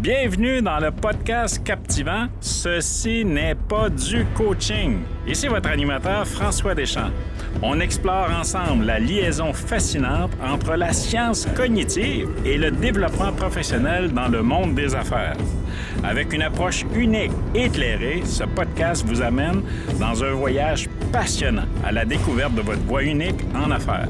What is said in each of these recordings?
Bienvenue dans le podcast captivant « Ceci n'est pas du coaching ». Ici votre animateur François Deschamps. On explore ensemble la liaison fascinante entre la science cognitive et le développement professionnel dans le monde des affaires. Avec une approche unique et éclairée, ce podcast vous amène dans un voyage passionnant à la découverte de votre voie unique en affaires.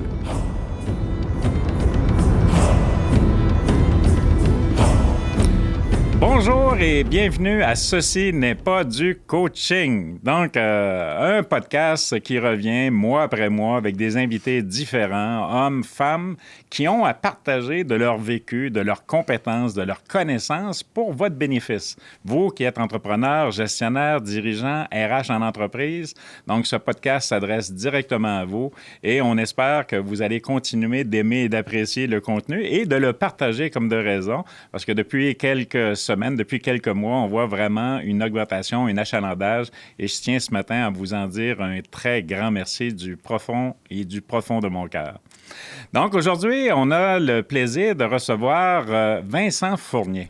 Bonjour et bienvenue à Ceci n'est pas du coaching. Donc, un podcast qui revient mois après mois avec des invités différents, hommes, femmes, qui ont à partager de leur vécu, de leurs compétences, de leurs connaissances pour votre bénéfice. Vous qui êtes entrepreneur, gestionnaire, dirigeant, RH en entreprise, donc ce podcast s'adresse directement à vous et on espère que vous allez continuer d'aimer et d'apprécier le contenu et de le partager comme de raison parce que depuis quelques semaines, depuis quelques mois, on voit vraiment une augmentation, un achalandage et je tiens ce matin à vous en dire un très grand merci du profond de mon cœur. Donc aujourd'hui, on a le plaisir de recevoir Vincent Fournier.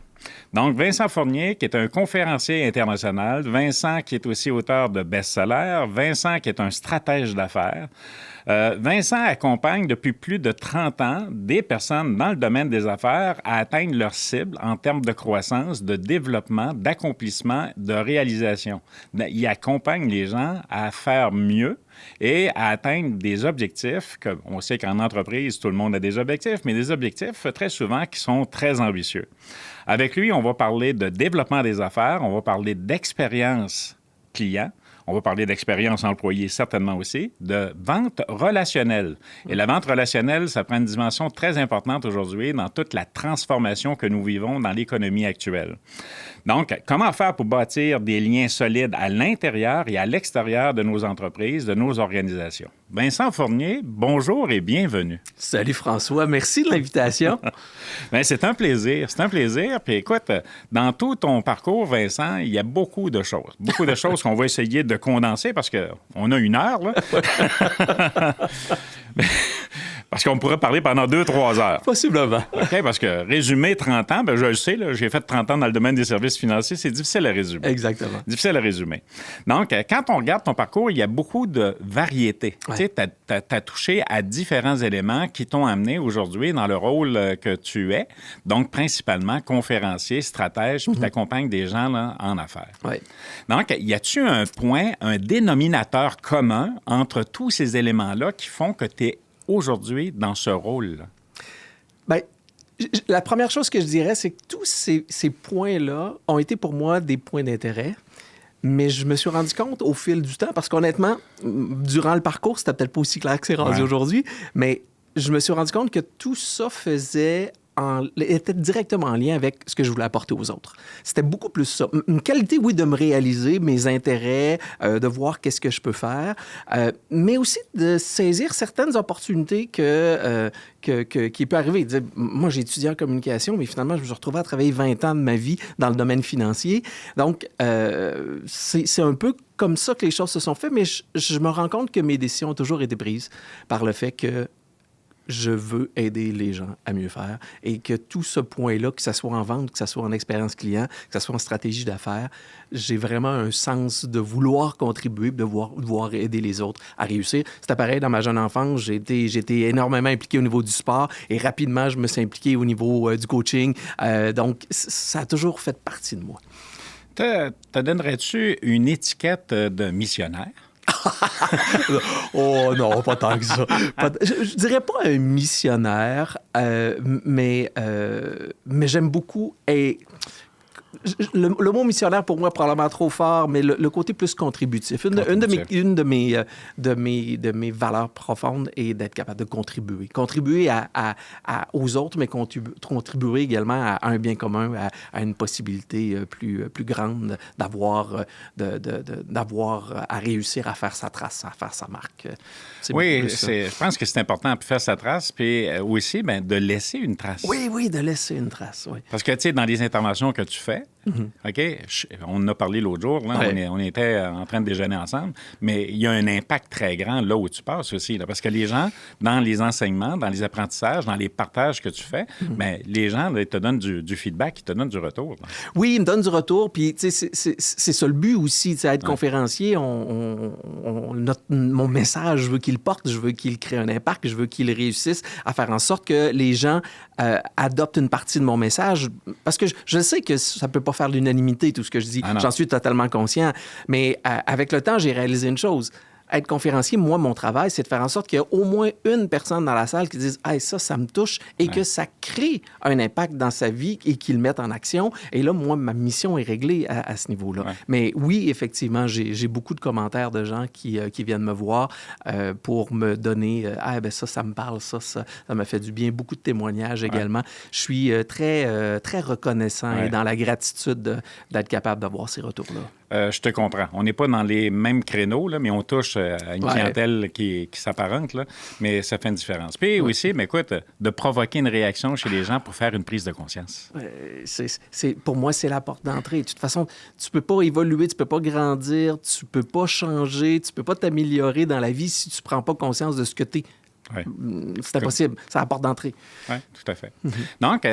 Donc, Vincent Fournier, qui est un conférencier international, Vincent qui est aussi auteur de best-sellers, Vincent qui est un stratège d'affaires. Vincent accompagne depuis plus de 30 ans des personnes dans le domaine des affaires à atteindre leur cible en termes de croissance, de développement, d'accomplissement, de réalisation. Il accompagne les gens à faire mieux et à atteindre des objectifs, on sait qu'en entreprise, tout le monde a des objectifs, mais des objectifs très souvent qui sont très ambitieux. Avec lui, on va parler de développement des affaires, on va parler d'expérience client, on va parler d'expérience employée certainement aussi, de vente relationnelle. Et la vente relationnelle, ça prend une dimension très importante aujourd'hui dans toute la transformation que nous vivons dans l'économie actuelle. Donc, comment faire pour bâtir des liens solides à l'intérieur et à l'extérieur de nos entreprises, de nos organisations? Vincent Fournier, bonjour et bienvenue. Salut François, merci de l'invitation. Bien, c'est un plaisir. Puis écoute, dans tout ton parcours, Vincent, il y a beaucoup de choses qu'on va essayer de condenser parce qu'on a une heure, là. Parce qu'on pourrait parler pendant 2-3 heures. Possiblement. OK, parce que résumer 30 ans, bien, je le sais, là, j'ai fait 30 ans dans le domaine des services financiers, c'est difficile à résumer. Exactement. Difficile à résumer. Donc, quand on regarde ton parcours, il y a beaucoup de variétés. Ouais. Tu sais, tu as touché à différents éléments qui t'ont amené aujourd'hui dans le rôle que tu es, donc principalement conférencier, stratège, puis tu accompagnes des gens là, en affaires. Oui. Donc, y a-tu un point, un dénominateur commun entre tous ces éléments-là qui font que tu es aujourd'hui dans ce rôle-là? Bien, la première chose que je dirais, c'est que tous ces points-là ont été pour moi des points d'intérêt, mais je me suis rendu compte au fil du temps, parce qu'honnêtement, durant le parcours, c'était peut-être pas aussi clair que c'est rendu aujourd'hui, mais je me suis rendu compte que tout ça était directement en lien avec ce que je voulais apporter aux autres. C'était beaucoup plus ça. Une qualité, oui, de me réaliser mes intérêts, de voir qu'est-ce que je peux faire, mais aussi de saisir certaines opportunités qui peut arriver. Moi, j'ai étudié en communication, mais finalement, je me suis retrouvé à travailler 20 ans de ma vie dans le domaine financier. Donc, c'est un peu comme ça que les choses se sont faites, mais je me rends compte que mes décisions ont toujours été prises par le fait que je veux aider les gens à mieux faire et que tout ce point-là, que ce soit en vente, que ce soit en expérience client, que ce soit en stratégie d'affaires, j'ai vraiment un sens de vouloir contribuer, de vouloir aider les autres à réussir. C'était pareil dans ma jeune enfance. J'ai été énormément impliqué au niveau du sport et rapidement, je me suis impliqué au niveau du coaching. Donc, ça a toujours fait partie de moi. Te donnerais-tu une étiquette de missionnaire? Oh non, pas tant que ça. Je dirais pas un missionnaire, mais j'aime beaucoup. Le mot missionnaire, pour moi, est probablement trop fort, mais le côté plus contributif. Une de mes valeurs profondes est d'être capable de contribuer. Contribuer aux autres, mais contribuer également à un bien commun, à une possibilité plus grande d'avoir à réussir à faire sa trace, à faire sa marque. Oui, je pense que c'est important de faire sa trace, puis aussi de laisser une trace. Oui, de laisser une trace, oui. Parce que, tu sais, dans les interventions que tu fais, OK? On en a parlé l'autre jour, là, on était en train de déjeuner ensemble, mais il y a un impact très grand là où tu passes aussi, là, parce que les gens, dans les enseignements, dans les apprentissages, dans les partages que tu fais, bien, les gens là, ils te donnent du feedback, ils te donnent du retour. Là. Oui, ils me donnent du retour, puis c'est ça le but aussi, être conférencier. Mon message, je veux qu'il porte, je veux qu'il crée un impact, je veux qu'il réussisse à faire en sorte que les gens adoptent une partie de mon message, parce que je sais que ça peut pas faire l'unanimité, tout ce que je dis. J'en suis totalement conscient. Mais avec le temps, j'ai réalisé une chose. Être conférencier, moi, mon travail, c'est de faire en sorte qu'il y ait au moins une personne dans la salle qui dise « Hey, ça me touche » et que ça crée un impact dans sa vie et qu'il le mette en action. Et là, moi, ma mission est réglée à ce niveau-là. Ouais. Mais oui, effectivement, j'ai beaucoup de commentaires de gens qui viennent me voir pour me donner « Ah, ben ça me parle, ça me fait du bien. » Beaucoup de témoignages également. Je suis très reconnaissant et dans la gratitude d'être capable d'avoir ces retours-là. Je te comprends. On n'est pas dans les mêmes créneaux, là, mais on touche à une clientèle qui s'apparente, là, mais ça fait une différence. Puis aussi, mais écoute, de provoquer une réaction chez les gens pour faire une prise de conscience. Pour moi, c'est la porte d'entrée. De toute façon, tu ne peux pas évoluer, tu ne peux pas grandir, tu ne peux pas changer, tu ne peux pas t'améliorer dans la vie si tu ne prends pas conscience de ce que tu es. Oui. C'est impossible. C'est la porte d'entrée. Oui, tout à fait. Donc,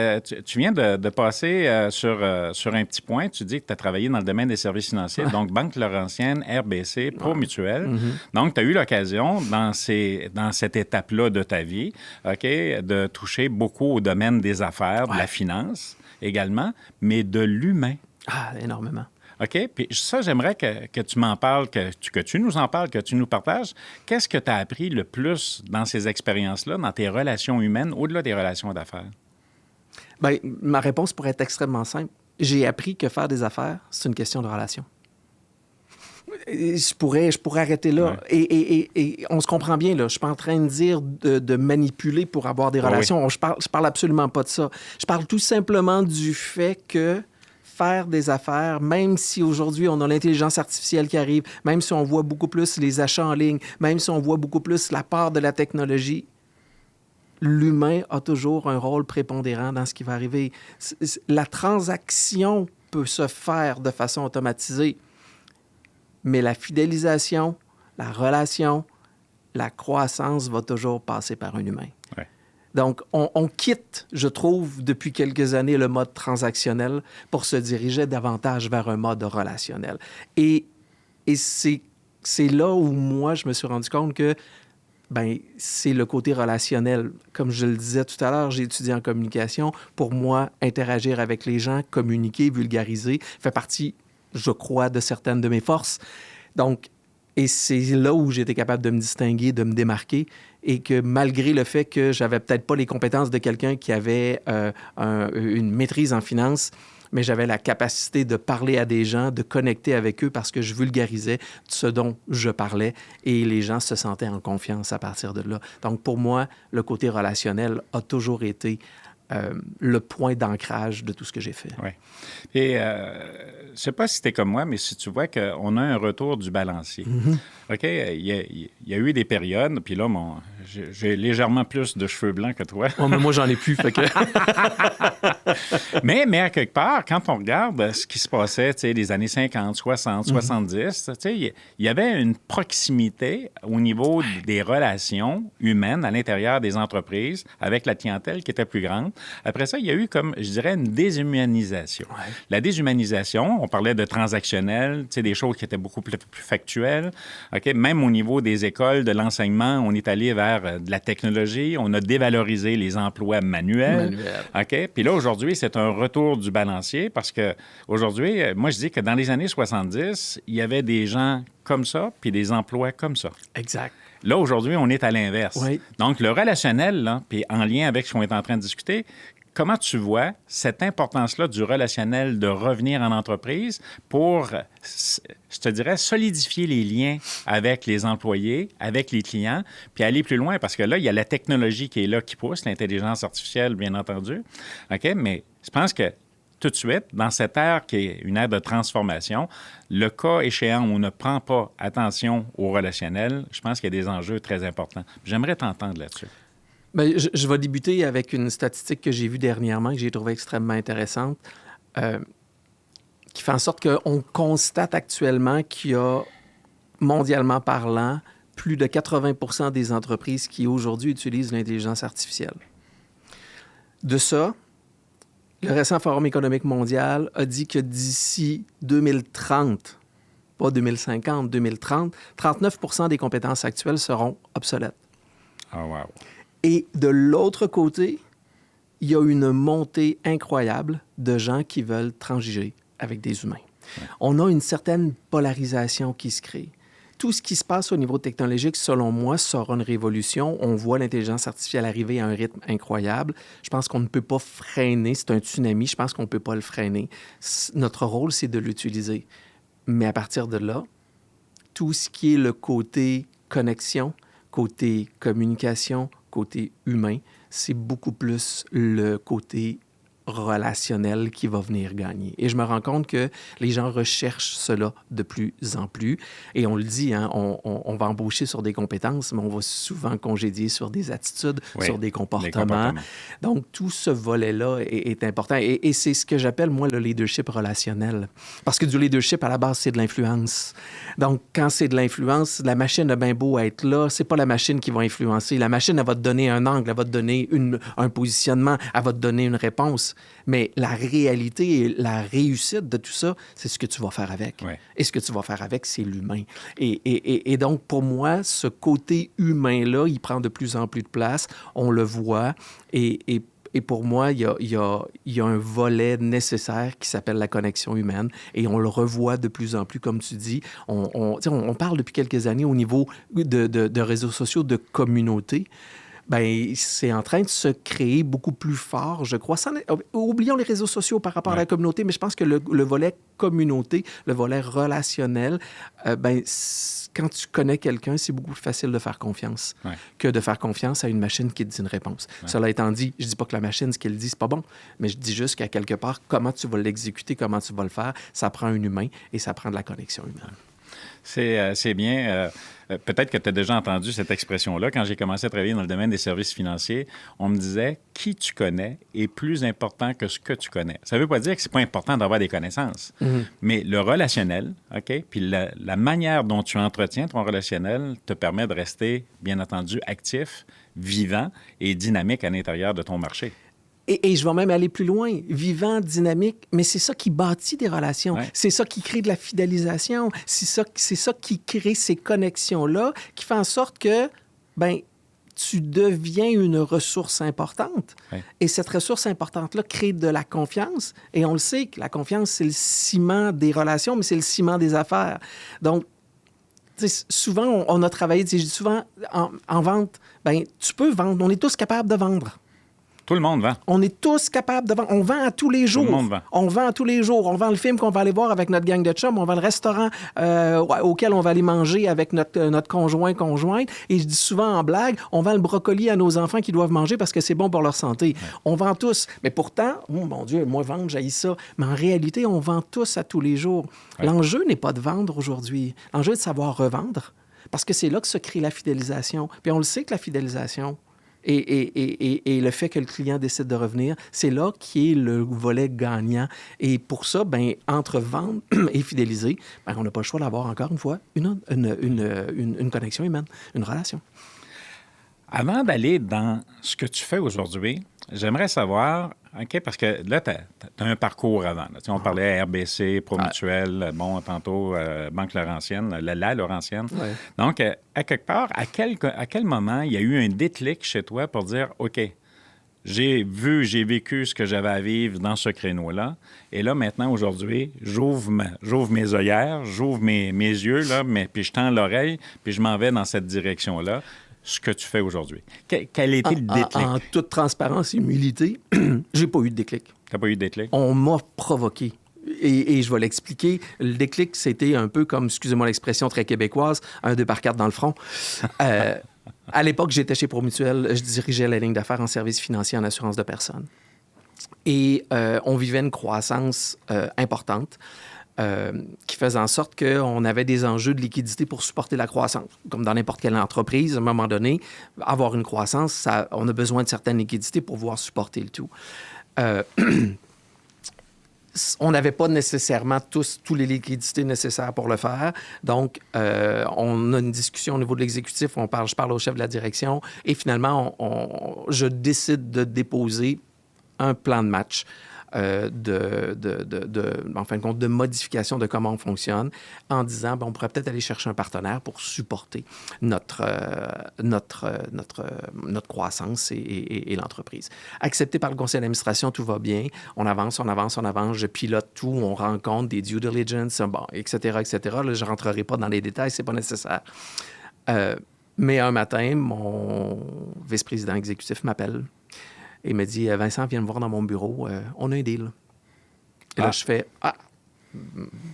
tu viens de passer sur un petit point. Tu dis que tu as travaillé dans le domaine des services financiers, donc Banque Laurentienne, RBC, Promutuelle. Donc, tu as eu l'occasion, dans cette étape-là de ta vie, OK, de toucher beaucoup au domaine des affaires, de la finance également, mais de l'humain. Ah, énormément. OK? Puis ça, j'aimerais que tu m'en parles, que tu nous en parles, que tu nous partages. Qu'est-ce que tu as appris le plus dans ces expériences-là, dans tes relations humaines, au-delà des relations d'affaires? Bien, ma réponse pourrait être extrêmement simple. J'ai appris que faire des affaires, c'est une question de relation. Je pourrais arrêter là. Ouais. Et on se comprend bien, là. Je suis pas en train de dire de manipuler pour avoir des relations. Oui. Je parle absolument pas de ça. Je parle tout simplement du fait que faire des affaires, même si aujourd'hui on a l'intelligence artificielle qui arrive, même si on voit beaucoup plus les achats en ligne, même si on voit beaucoup plus la part de la technologie, l'humain a toujours un rôle prépondérant dans ce qui va arriver. La transaction peut se faire de façon automatisée, mais la fidélisation, la relation, la croissance va toujours passer par un humain. Ouais. Donc, on quitte, je trouve, depuis quelques années, le mode transactionnel pour se diriger davantage vers un mode relationnel. Et c'est là où moi, je me suis rendu compte que c'est le côté relationnel. Comme je le disais tout à l'heure, j'ai étudié en communication. Pour moi, interagir avec les gens, communiquer, vulgariser, fait partie, je crois, de certaines de mes forces. Donc, et c'est là où j'ai été capable de me distinguer, de me démarquer, et que malgré le fait que j'avais peut-être pas les compétences de quelqu'un qui avait une maîtrise en finance, mais j'avais la capacité de parler à des gens, de connecter avec eux parce que je vulgarisais ce dont je parlais et les gens se sentaient en confiance à partir de là. Donc, pour moi, le côté relationnel a toujours été le point d'ancrage de tout ce que j'ai fait. Oui. Et je ne sais pas si tu es comme moi, mais si tu vois qu'on a un retour du balancier. OK? Il y a eu des périodes, puis là, j'ai légèrement plus de cheveux blancs que toi. Oh, mais moi, j'en ai plus, fait que... mais à quelque part, quand on regarde ce qui se passait, tu sais, les années 50, 60, 70, tu sais, il y avait une proximité au niveau des relations humaines à l'intérieur des entreprises avec la clientèle qui était plus grande. Après ça, il y a eu, comme je dirais, une déshumanisation. Ouais. La déshumanisation, on parlait de transactionnel, tu sais, des choses qui étaient beaucoup plus factuelles. Okay? Même au niveau des écoles, de l'enseignement, on est allé vers de la technologie. On a dévalorisé les emplois manuels. OK? Puis là, aujourd'hui, c'est un retour du balancier parce que aujourd'hui, moi, je dis que dans les années 70, il y avait des gens comme ça puis des emplois comme ça. Exact. Là, aujourd'hui, on est à l'inverse. Oui. Donc, le relationnel, là, puis en lien avec ce qu'on est en train de discuter, comment tu vois cette importance-là du relationnel de revenir en entreprise pour, je te dirais, solidifier les liens avec les employés, avec les clients, puis aller plus loin? Parce que là, il y a la technologie qui est là, qui pousse, l'intelligence artificielle, bien entendu. OK? Mais je pense que tout de suite, dans cette ère qui est une ère de transformation, le cas échéant où on ne prend pas attention au relationnel, je pense qu'il y a des enjeux très importants. J'aimerais t'entendre là-dessus. Bien, je vais débuter avec une statistique que j'ai vue dernièrement, que j'ai trouvée extrêmement intéressante. qui fait en sorte qu'on constate actuellement qu'il y a, mondialement parlant, plus de 80% des entreprises qui aujourd'hui utilisent l'intelligence artificielle. De ça, le récent Forum économique mondial a dit que d'ici 2030, pas 2050, 2030, 39% des compétences actuelles seront obsolètes. Oh, wow. Et de l'autre côté, il y a une montée incroyable de gens qui veulent transiger avec des humains. Ouais. On a une certaine polarisation qui se crée. Tout ce qui se passe au niveau technologique, selon moi, sera une révolution. On voit l'intelligence artificielle arriver à un rythme incroyable. Je pense qu'on ne peut pas freiner. C'est un tsunami. Je pense qu'on ne peut pas le freiner. Notre rôle, c'est de l'utiliser. Mais à partir de là, tout ce qui est le côté connexion, côté communication, côté humain, c'est beaucoup plus le côté relationnel qui va venir gagner. Et je me rends compte que les gens recherchent cela de plus en plus. Et on le dit, hein, on va embaucher sur des compétences, mais on va souvent congédier sur des attitudes, oui, sur des comportements. Donc, tout ce volet-là est important. Et c'est ce que j'appelle, moi, le leadership relationnel. Parce que du leadership, à la base, c'est de l'influence. Donc, quand c'est de l'influence, la machine a bien beau être là, c'est pas la machine qui va influencer. La machine, elle va te donner un angle, elle va te donner un positionnement, elle va te donner une réponse. Mais la réalité et la réussite de tout ça, c'est ce que tu vas faire avec. Oui. Et ce que tu vas faire avec, c'est l'humain. Et donc, pour moi, ce côté humain-là, il prend de plus en plus de place. On le voit. Et pour moi, il y a un volet nécessaire qui s'appelle la connexion humaine. Et on le revoit de plus en plus, comme tu dis. On parle depuis quelques années au niveau de réseaux sociaux, de communautés. Bien, c'est en train de se créer beaucoup plus fort, je crois. Oublions les réseaux sociaux par rapport à la communauté, mais je pense que le volet communauté, le volet relationnel, quand tu connais quelqu'un, c'est beaucoup plus facile de faire confiance que de faire confiance à une machine qui te dit une réponse. Cela étant dit, je dis pas que la machine, ce qu'elle dit, c'est pas bon, mais je dis juste qu'à quelque part, comment tu vas l'exécuter, comment tu vas le faire, ça prend un humain et ça prend de la connexion humaine. C'est bien. Peut-être que tu as déjà entendu cette expression-là. Quand j'ai commencé à travailler dans le domaine des services financiers, on me disait « qui tu connais est plus important que ce que tu connais ». Ça ne veut pas dire que c'est pas important d'avoir des connaissances, mais le relationnel, OK, puis la manière dont tu entretiens ton relationnel te permet de rester, bien entendu, actif, vivant et dynamique à l'intérieur de ton marché. Et je vais même aller plus loin, vivant, dynamique, mais c'est ça qui bâtit des relations. Ouais. C'est ça qui crée de la fidélisation. C'est ça qui crée ces connexions-là, qui fait en sorte que, tu deviens une ressource importante. Ouais. Et cette ressource importante-là crée de la confiance. Et on le sait que la confiance, c'est le ciment des relations, mais c'est le ciment des affaires. Donc, souvent, on a travaillé, souvent, en vente, tu peux vendre. On est tous capables de vendre. Tout le monde vend. On est tous capables de vendre. On vend à tous les jours. Tout le monde vend. On vend à tous les jours. On vend le film qu'on va aller voir avec notre gang de chums. On vend le restaurant auquel on va aller manger avec notre conjointe. Et je dis souvent en blague, on vend le brocoli à nos enfants qui doivent manger parce que c'est bon pour leur santé. Ouais. On vend tous. Mais pourtant, oh mon Dieu, moi, vendre, j'haïs ça. Mais en réalité, on vend tous à tous les jours. Ouais. L'enjeu n'est pas de vendre aujourd'hui. L'enjeu est de savoir revendre. Parce que c'est là que se crée la fidélisation. Puis on le sait que la fidélisation... Et le fait que le client décide de revenir, c'est là qui est le volet gagnant. Et pour ça, entre vendre et fidéliser, on n'a pas le choix d'avoir, encore une fois, une connexion humaine, une relation. Avant d'aller dans ce que tu fais aujourd'hui, j'aimerais savoir, OK, parce que là, tu as un parcours avant. Là. On parlait RBC, Promutuel, tantôt Banque Laurentienne, la Laurentienne. Ouais. Donc, à quelque part, à quel moment il y a eu un déclic chez toi pour dire, OK, j'ai vécu ce que j'avais à vivre dans ce créneau-là, et là, maintenant, aujourd'hui, j'ouvre mes œillères, j'ouvre mes yeux, là, puis je tends l'oreille, puis je m'en vais dans cette direction-là. Ce que tu fais aujourd'hui. Quel était le déclic? En toute transparence et humilité, j'ai pas eu de déclic. T'as pas eu de déclic? On m'a provoqué. Et je vais l'expliquer. Le déclic, c'était un peu comme, excusez-moi l'expression très québécoise, un 2x4 dans le front. À l'époque, j'étais chez Promutuel. Je dirigeais la ligne d'affaires en services financiers en assurance de personnes. Et on vivait une croissance importante. Qui faisait en sorte qu'on avait des enjeux de liquidité pour supporter la croissance. Comme dans n'importe quelle entreprise, à un moment donné, avoir une croissance, on a besoin de certaines liquidités pour pouvoir supporter le tout. on n'avait pas nécessairement tous les liquidités nécessaires pour le faire. Donc, on a une discussion au niveau de l'exécutif, je parle au chef de la direction, et finalement, je décide de déposer un plan de match en fin de compte, de modification de comment on fonctionne, en disant, on pourrait peut-être aller chercher un partenaire pour supporter notre croissance et l'entreprise. Accepté par le conseil d'administration, tout va bien. On avance. Je pilote tout. On rencontre des due diligence, etc. Là, je ne rentrerai pas dans les détails, c'est pas nécessaire. Mais un matin, mon vice-président exécutif m'appelle et me dit « Vincent, viens me voir dans mon bureau, on a un deal. » Et là, je fais « Ah,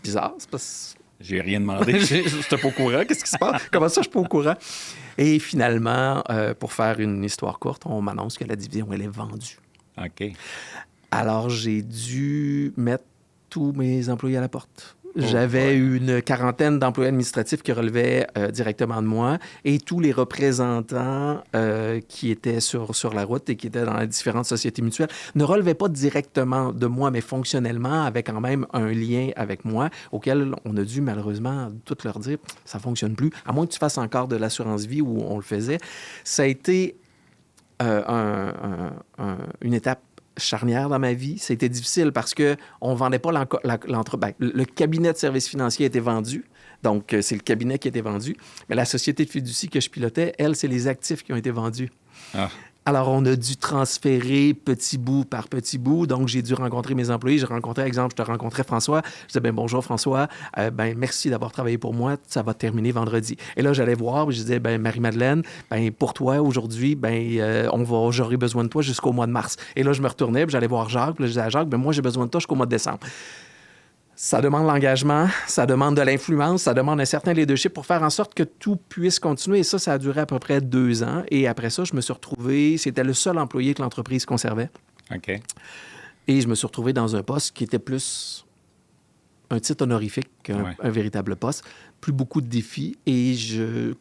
bizarre, c'est parce que... » J'ai rien demandé. Je n'étais pas au courant. Qu'est-ce qui se passe? Comment ça, je ne suis pas au courant? Et finalement, pour faire une histoire courte, on m'annonce que la division, elle est vendue. OK. Alors, j'ai dû mettre tous mes employés à la porte. J'avais une quarantaine d'employés administratifs qui relevaient directement de moi et tous les représentants qui étaient sur la route et qui étaient dans les différentes sociétés mutuelles ne relevaient pas directement de moi, mais fonctionnellement avaient quand même un lien avec moi auquel on a dû malheureusement tout leur dire « ça ne fonctionne plus », à moins que tu fasses encore de l'assurance vie où on le faisait. Ça a été une étape charnière dans ma vie. Ça a été difficile parce qu'on ne vendait pas le cabinet de services financiers était vendu. Donc, c'est le cabinet qui a été vendu. Mais la société de fiducie que je pilotais, elle, c'est les actifs qui ont été vendus. Ah. Alors, on a dû transférer petit bout par petit bout. Donc, j'ai dû rencontrer mes employés. J'ai rencontré, exemple, je te rencontrais François. Je disais, bonjour François, merci d'avoir travaillé pour moi. Ça va terminer vendredi. Et là, j'allais voir, je disais, Marie-Madeleine, pour toi, aujourd'hui, j'aurai besoin de toi jusqu'au mois de mars. Et là, je me retournais, puis j'allais voir Jacques. Puis là, je disais à Jacques, moi, j'ai besoin de toi jusqu'au mois de décembre. Ça demande l'engagement, ça demande de l'influence, ça demande un certain leadership pour faire en sorte que tout puisse continuer. Et ça a duré à peu près 2 ans. Et après ça, je me suis retrouvé... C'était le seul employé que l'entreprise conservait. OK. Et je me suis retrouvé dans un poste qui était plus un titre honorifique qu'un véritable poste. Plus beaucoup de défis. Et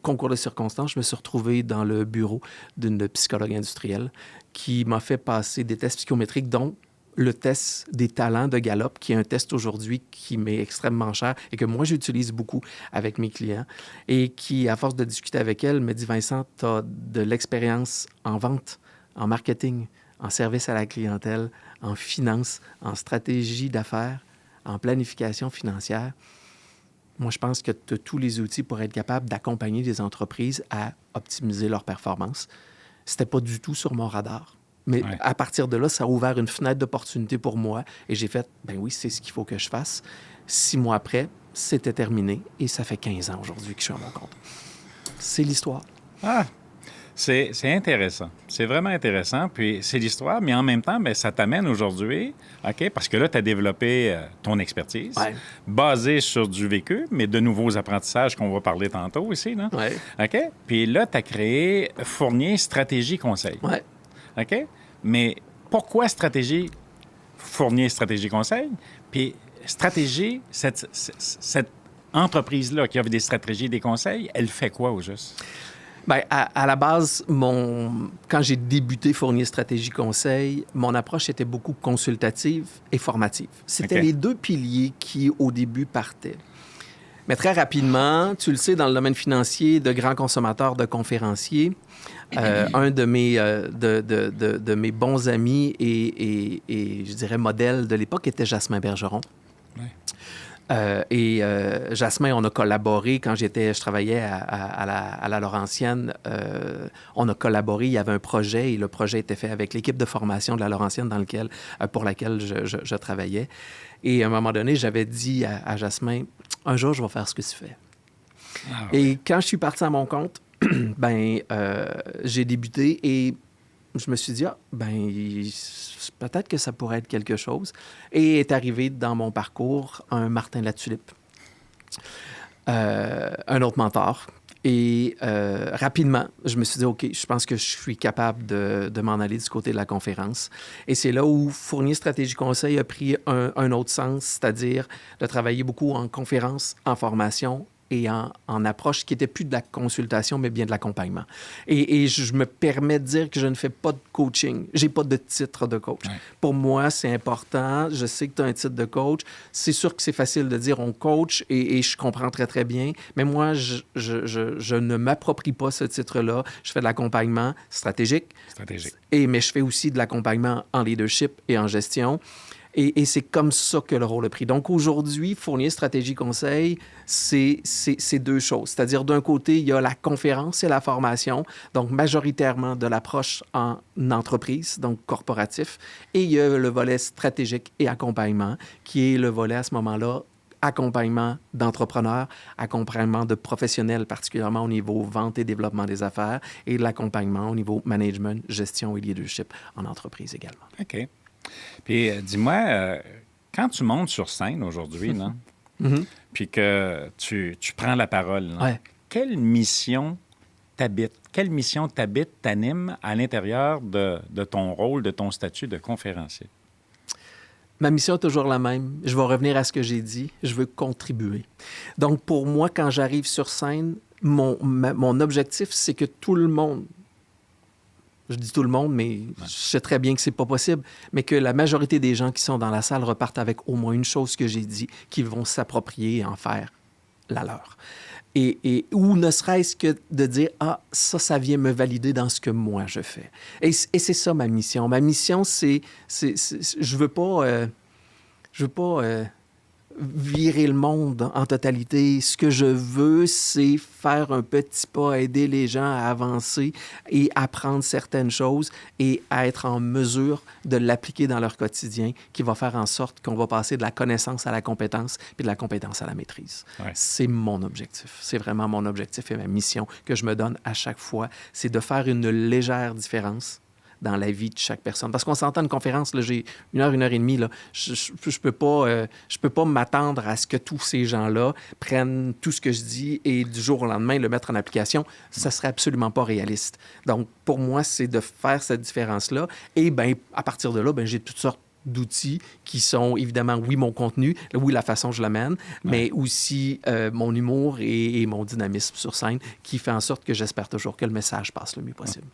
concours de circonstances, je me suis retrouvé dans le bureau d'une psychologue industrielle qui m'a fait passer des tests psychométriques, dont le test des talents de Gallup, qui est un test aujourd'hui qui m'est extrêmement cher et que moi, j'utilise beaucoup avec mes clients et qui, à force de discuter avec elle, me dit « Vincent, tu as de l'expérience en vente, en marketing, en service à la clientèle, en finance, en stratégie d'affaires, en planification financière. Moi, je pense que tu as tous les outils pour être capable d'accompagner des entreprises à optimiser leur performance. » C'était pas du tout sur mon radar. Mais à partir de là, ça a ouvert une fenêtre d'opportunité pour moi. Et j'ai fait, oui, c'est ce qu'il faut que je fasse. 6 mois après, c'était terminé. Et ça fait 15 ans aujourd'hui que je suis à mon compte. C'est l'histoire. Ah, c'est intéressant. C'est vraiment intéressant. Puis c'est l'histoire, mais en même temps, ça t'amène aujourd'hui, OK, parce que là, tu as développé ton expertise basée sur du vécu, mais de nouveaux apprentissages qu'on va parler tantôt ici, là. Ouais. OK? Puis là, tu as créé Fournier Stratégie Conseil. Ouais. OK? Mais pourquoi Fournier Stratégie Conseil? Puis stratégie, cette entreprise-là qui offre des stratégies et des conseils, elle fait quoi au juste? À la base, quand j'ai débuté Fournier Stratégie Conseil, mon approche était beaucoup consultative et formative. C'était les 2 piliers qui, au début, partaient. Mais très rapidement, tu le sais, dans le domaine financier, de grands consommateurs, de conférenciers, un de mes bons amis et je dirais modèle de l'époque était Jasmin Bergeron. Ouais. Jasmin, on a collaboré quand je travaillais à la Laurentienne. On a collaboré, il y avait un projet et le projet était fait avec l'équipe de formation de la Laurentienne pour laquelle je travaillais. Et à un moment donné, j'avais dit à Jasmin, un jour, je vais faire ce que tu fais. Ah, ouais. Et quand je suis parti à mon compte, j'ai débuté et je me suis dit, peut-être que ça pourrait être quelque chose. Et est arrivé dans mon parcours un Martin Latulippe, un autre mentor. Et rapidement, je me suis dit, OK, je pense que je suis capable de m'en aller du côté de la conférence. Et c'est là où Fournier Stratégie Conseil a pris un autre sens, c'est-à-dire de travailler beaucoup en conférence, en formation et en approche qui n'était plus de la consultation, mais bien de l'accompagnement. Et je me permets de dire que je ne fais pas de coaching. Je n'ai pas de titre de coach. Ouais. Pour moi, c'est important. Je sais que tu as un titre de coach. C'est sûr que c'est facile de dire on coach et je comprends très, très bien. Mais moi, je ne m'approprie pas ce titre-là. Je fais de l'accompagnement stratégique. Mais je fais aussi de l'accompagnement en leadership et en gestion. Et c'est comme ça que le rôle a pris. Donc, aujourd'hui, Fournier Stratégie Conseil, c'est deux choses. C'est-à-dire, d'un côté, il y a la conférence et la formation, donc majoritairement de l'approche en entreprise, donc corporatif. Et il y a le volet stratégique et accompagnement, qui est le volet, à ce moment-là, accompagnement d'entrepreneurs, accompagnement de professionnels, particulièrement au niveau vente et développement des affaires, et de l'accompagnement au niveau management, gestion et leadership en entreprise également. OK. Puis, dis-moi, quand tu montes sur scène aujourd'hui, non? Puis que tu prends la parole, ouais. Quelle mission t'habite? Quelle mission t'anime à l'intérieur de ton rôle, de ton statut de conférencier? Ma mission est toujours la même. Je vais revenir à ce que j'ai dit. Je veux contribuer. Donc, pour moi, quand j'arrive sur scène, mon objectif, c'est que tout le monde... Je dis tout le monde, mais je sais très bien que c'est pas possible, mais que la majorité des gens qui sont dans la salle repartent avec au moins une chose que j'ai dit, qu'ils vont s'approprier et en faire la leur. Ou ne serait-ce que de dire « Ah, ça vient me valider dans ce que moi je fais. » Et c'est ça ma mission. Ma mission, je veux pas virer le monde en totalité. Ce que je veux, c'est faire un petit pas, aider les gens à avancer et apprendre certaines choses et à être en mesure de l'appliquer dans leur quotidien, qui va faire en sorte qu'on va passer de la connaissance à la compétence puis de la compétence à la maîtrise. Ouais. C'est mon objectif. C'est vraiment mon objectif et ma mission que je me donne à chaque fois. C'est de faire une légère différence dans la vie de chaque personne. Parce qu'on s'entend une conférence, là, j'ai 1 heure et demie, là, je peux pas m'attendre à ce que tous ces gens-là prennent tout ce que je dis et du jour au lendemain le mettre en application. Ça serait absolument pas réaliste. Donc, pour moi, c'est de faire cette différence-là. Et bien, à partir de là, j'ai toutes sortes d'outils qui sont évidemment, oui, mon contenu, oui, la façon dont je l'amène, mais aussi mon humour et mon dynamisme sur scène qui fait en sorte que j'espère toujours que le message passe le mieux possible.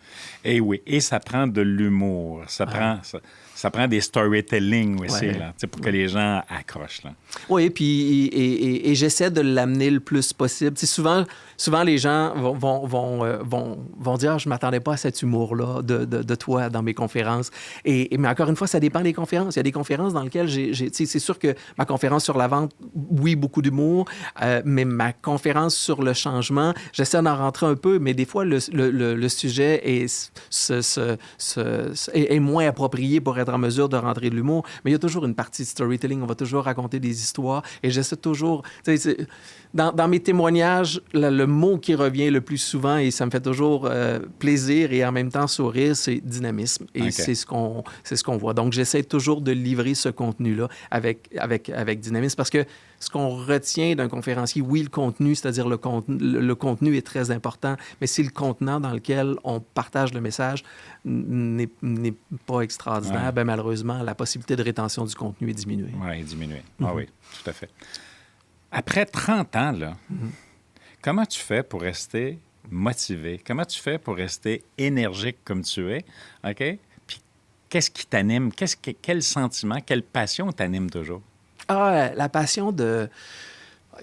Et oui, et ça prend de l'humour, ça prend des storytelling aussi, là, pour que les gens accrochent. Là. Oui, puis et j'essaie de l'amener le plus possible. Souvent, les gens vont dire « Je ne m'attendais pas à cet humour-là de toi dans mes conférences. » Mais encore une fois, ça dépend des conférences. Il y a des conférences dans lesquelles c'est sûr que ma conférence sur la vente, oui, beaucoup d'humour, mais ma conférence sur le changement, j'essaie d'en rentrer un peu, mais des fois, le sujet est moins approprié pour être en mesure de rentrer de l'humour. Mais il y a toujours une partie de storytelling. On va toujours raconter des histoires. Et j'essaie toujours... Dans mes témoignages, le mot qui revient le plus souvent, et ça me fait toujours plaisir et en même temps sourire, c'est dynamisme. Et c'est ce qu'on voit. Donc, j'essaie toujours de livrer ce contenu-là avec dynamisme parce que ce qu'on retient d'un conférencier, oui, le contenu, c'est-à-dire le contenu est très important, mais si le contenant dans lequel on partage le message n'est pas extraordinaire, malheureusement, la possibilité de rétention du contenu est diminuée. Oui, est diminuée. Oui, tout à fait. Après 30 ans, là, comment tu fais pour rester motivé? Comment tu fais pour rester énergique comme tu es? OK? Puis qu'est-ce qui t'anime? Quel sentiment, quelle passion t'anime toujours? La passion de...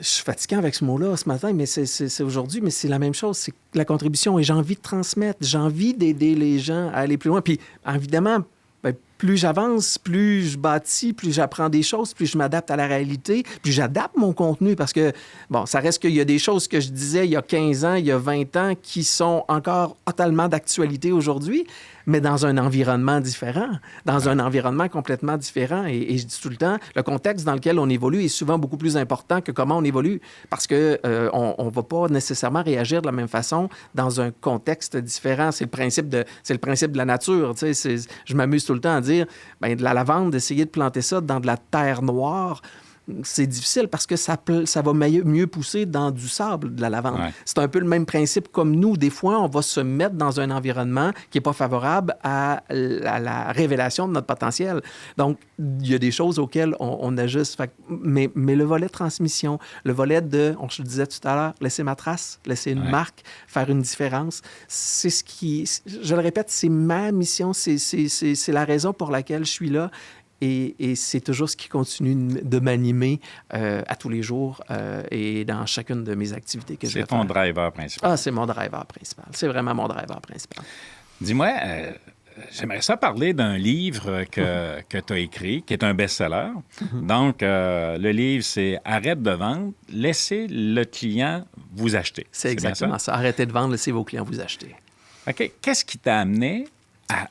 Je suis fatigué avec ce mot-là ce matin, mais c'est aujourd'hui, mais c'est la même chose. C'est la contribution et j'ai envie de transmettre. J'ai envie d'aider les gens à aller plus loin. Puis, évidemment, plus j'avance, plus je bâtis, plus j'apprends des choses, plus je m'adapte à la réalité, plus j'adapte mon contenu parce que, ça reste qu'il y a des choses que je disais il y a 15 ans, il y a 20 ans qui sont encore totalement d'actualité aujourd'hui, mais dans un environnement différent, dans un environnement complètement différent. Et je dis tout le temps, le contexte dans lequel on évolue est souvent beaucoup plus important que comment on évolue parce qu'on ne va pas nécessairement réagir de la même façon dans un contexte différent. C'est le principe de la nature. Je m'amuse tout le temps à dire, de la lavande, d'essayer de planter ça dans de la terre noire, c'est difficile parce que ça va mieux pousser dans du sable, de la lavande. Ouais. C'est un peu le même principe comme nous. Des fois, on va se mettre dans un environnement qui n'est pas favorable à la révélation de notre potentiel. Donc, il y a des choses auxquelles on ajuste. Mais le volet transmission, le volet de, je le disais tout à l'heure, laisser ma trace, laisser une marque, faire une différence, c'est ce qui... Je le répète, c'est ma mission, c'est la raison pour laquelle je suis là. Et c'est toujours ce qui continue de m'animer à tous les jours et dans chacune de mes activités que je vais faire. C'est ton driver principal. Ah, c'est mon driver principal. C'est vraiment mon driver principal. Dis-moi, j'aimerais ça parler d'un livre que tu as écrit, qui est un best-seller. Donc, le livre, c'est « Arrête de vendre, laissez le client vous acheter ». C'est exactement ça. Arrêtez de vendre, laissez vos clients vous acheter. OK. Qu'est-ce qui t'a amené à,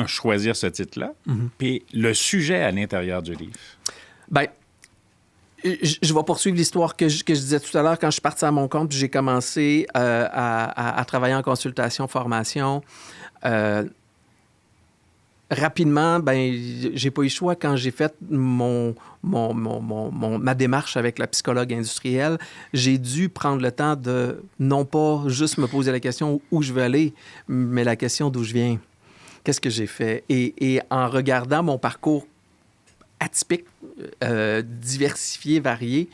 choisir ce titre-là, puis le sujet à l'intérieur du livre? Bien, je vais poursuivre l'histoire que je disais tout à l'heure. Quand je suis parti à mon compte, j'ai commencé à travailler en consultation, formation. Rapidement, j'ai pas eu le choix quand j'ai fait ma démarche avec la psychologue industrielle. J'ai dû prendre le temps de non pas juste me poser la question où je veux aller, mais la question d'où je viens. Qu'est-ce que j'ai fait? Et en regardant mon parcours atypique, diversifié, varié,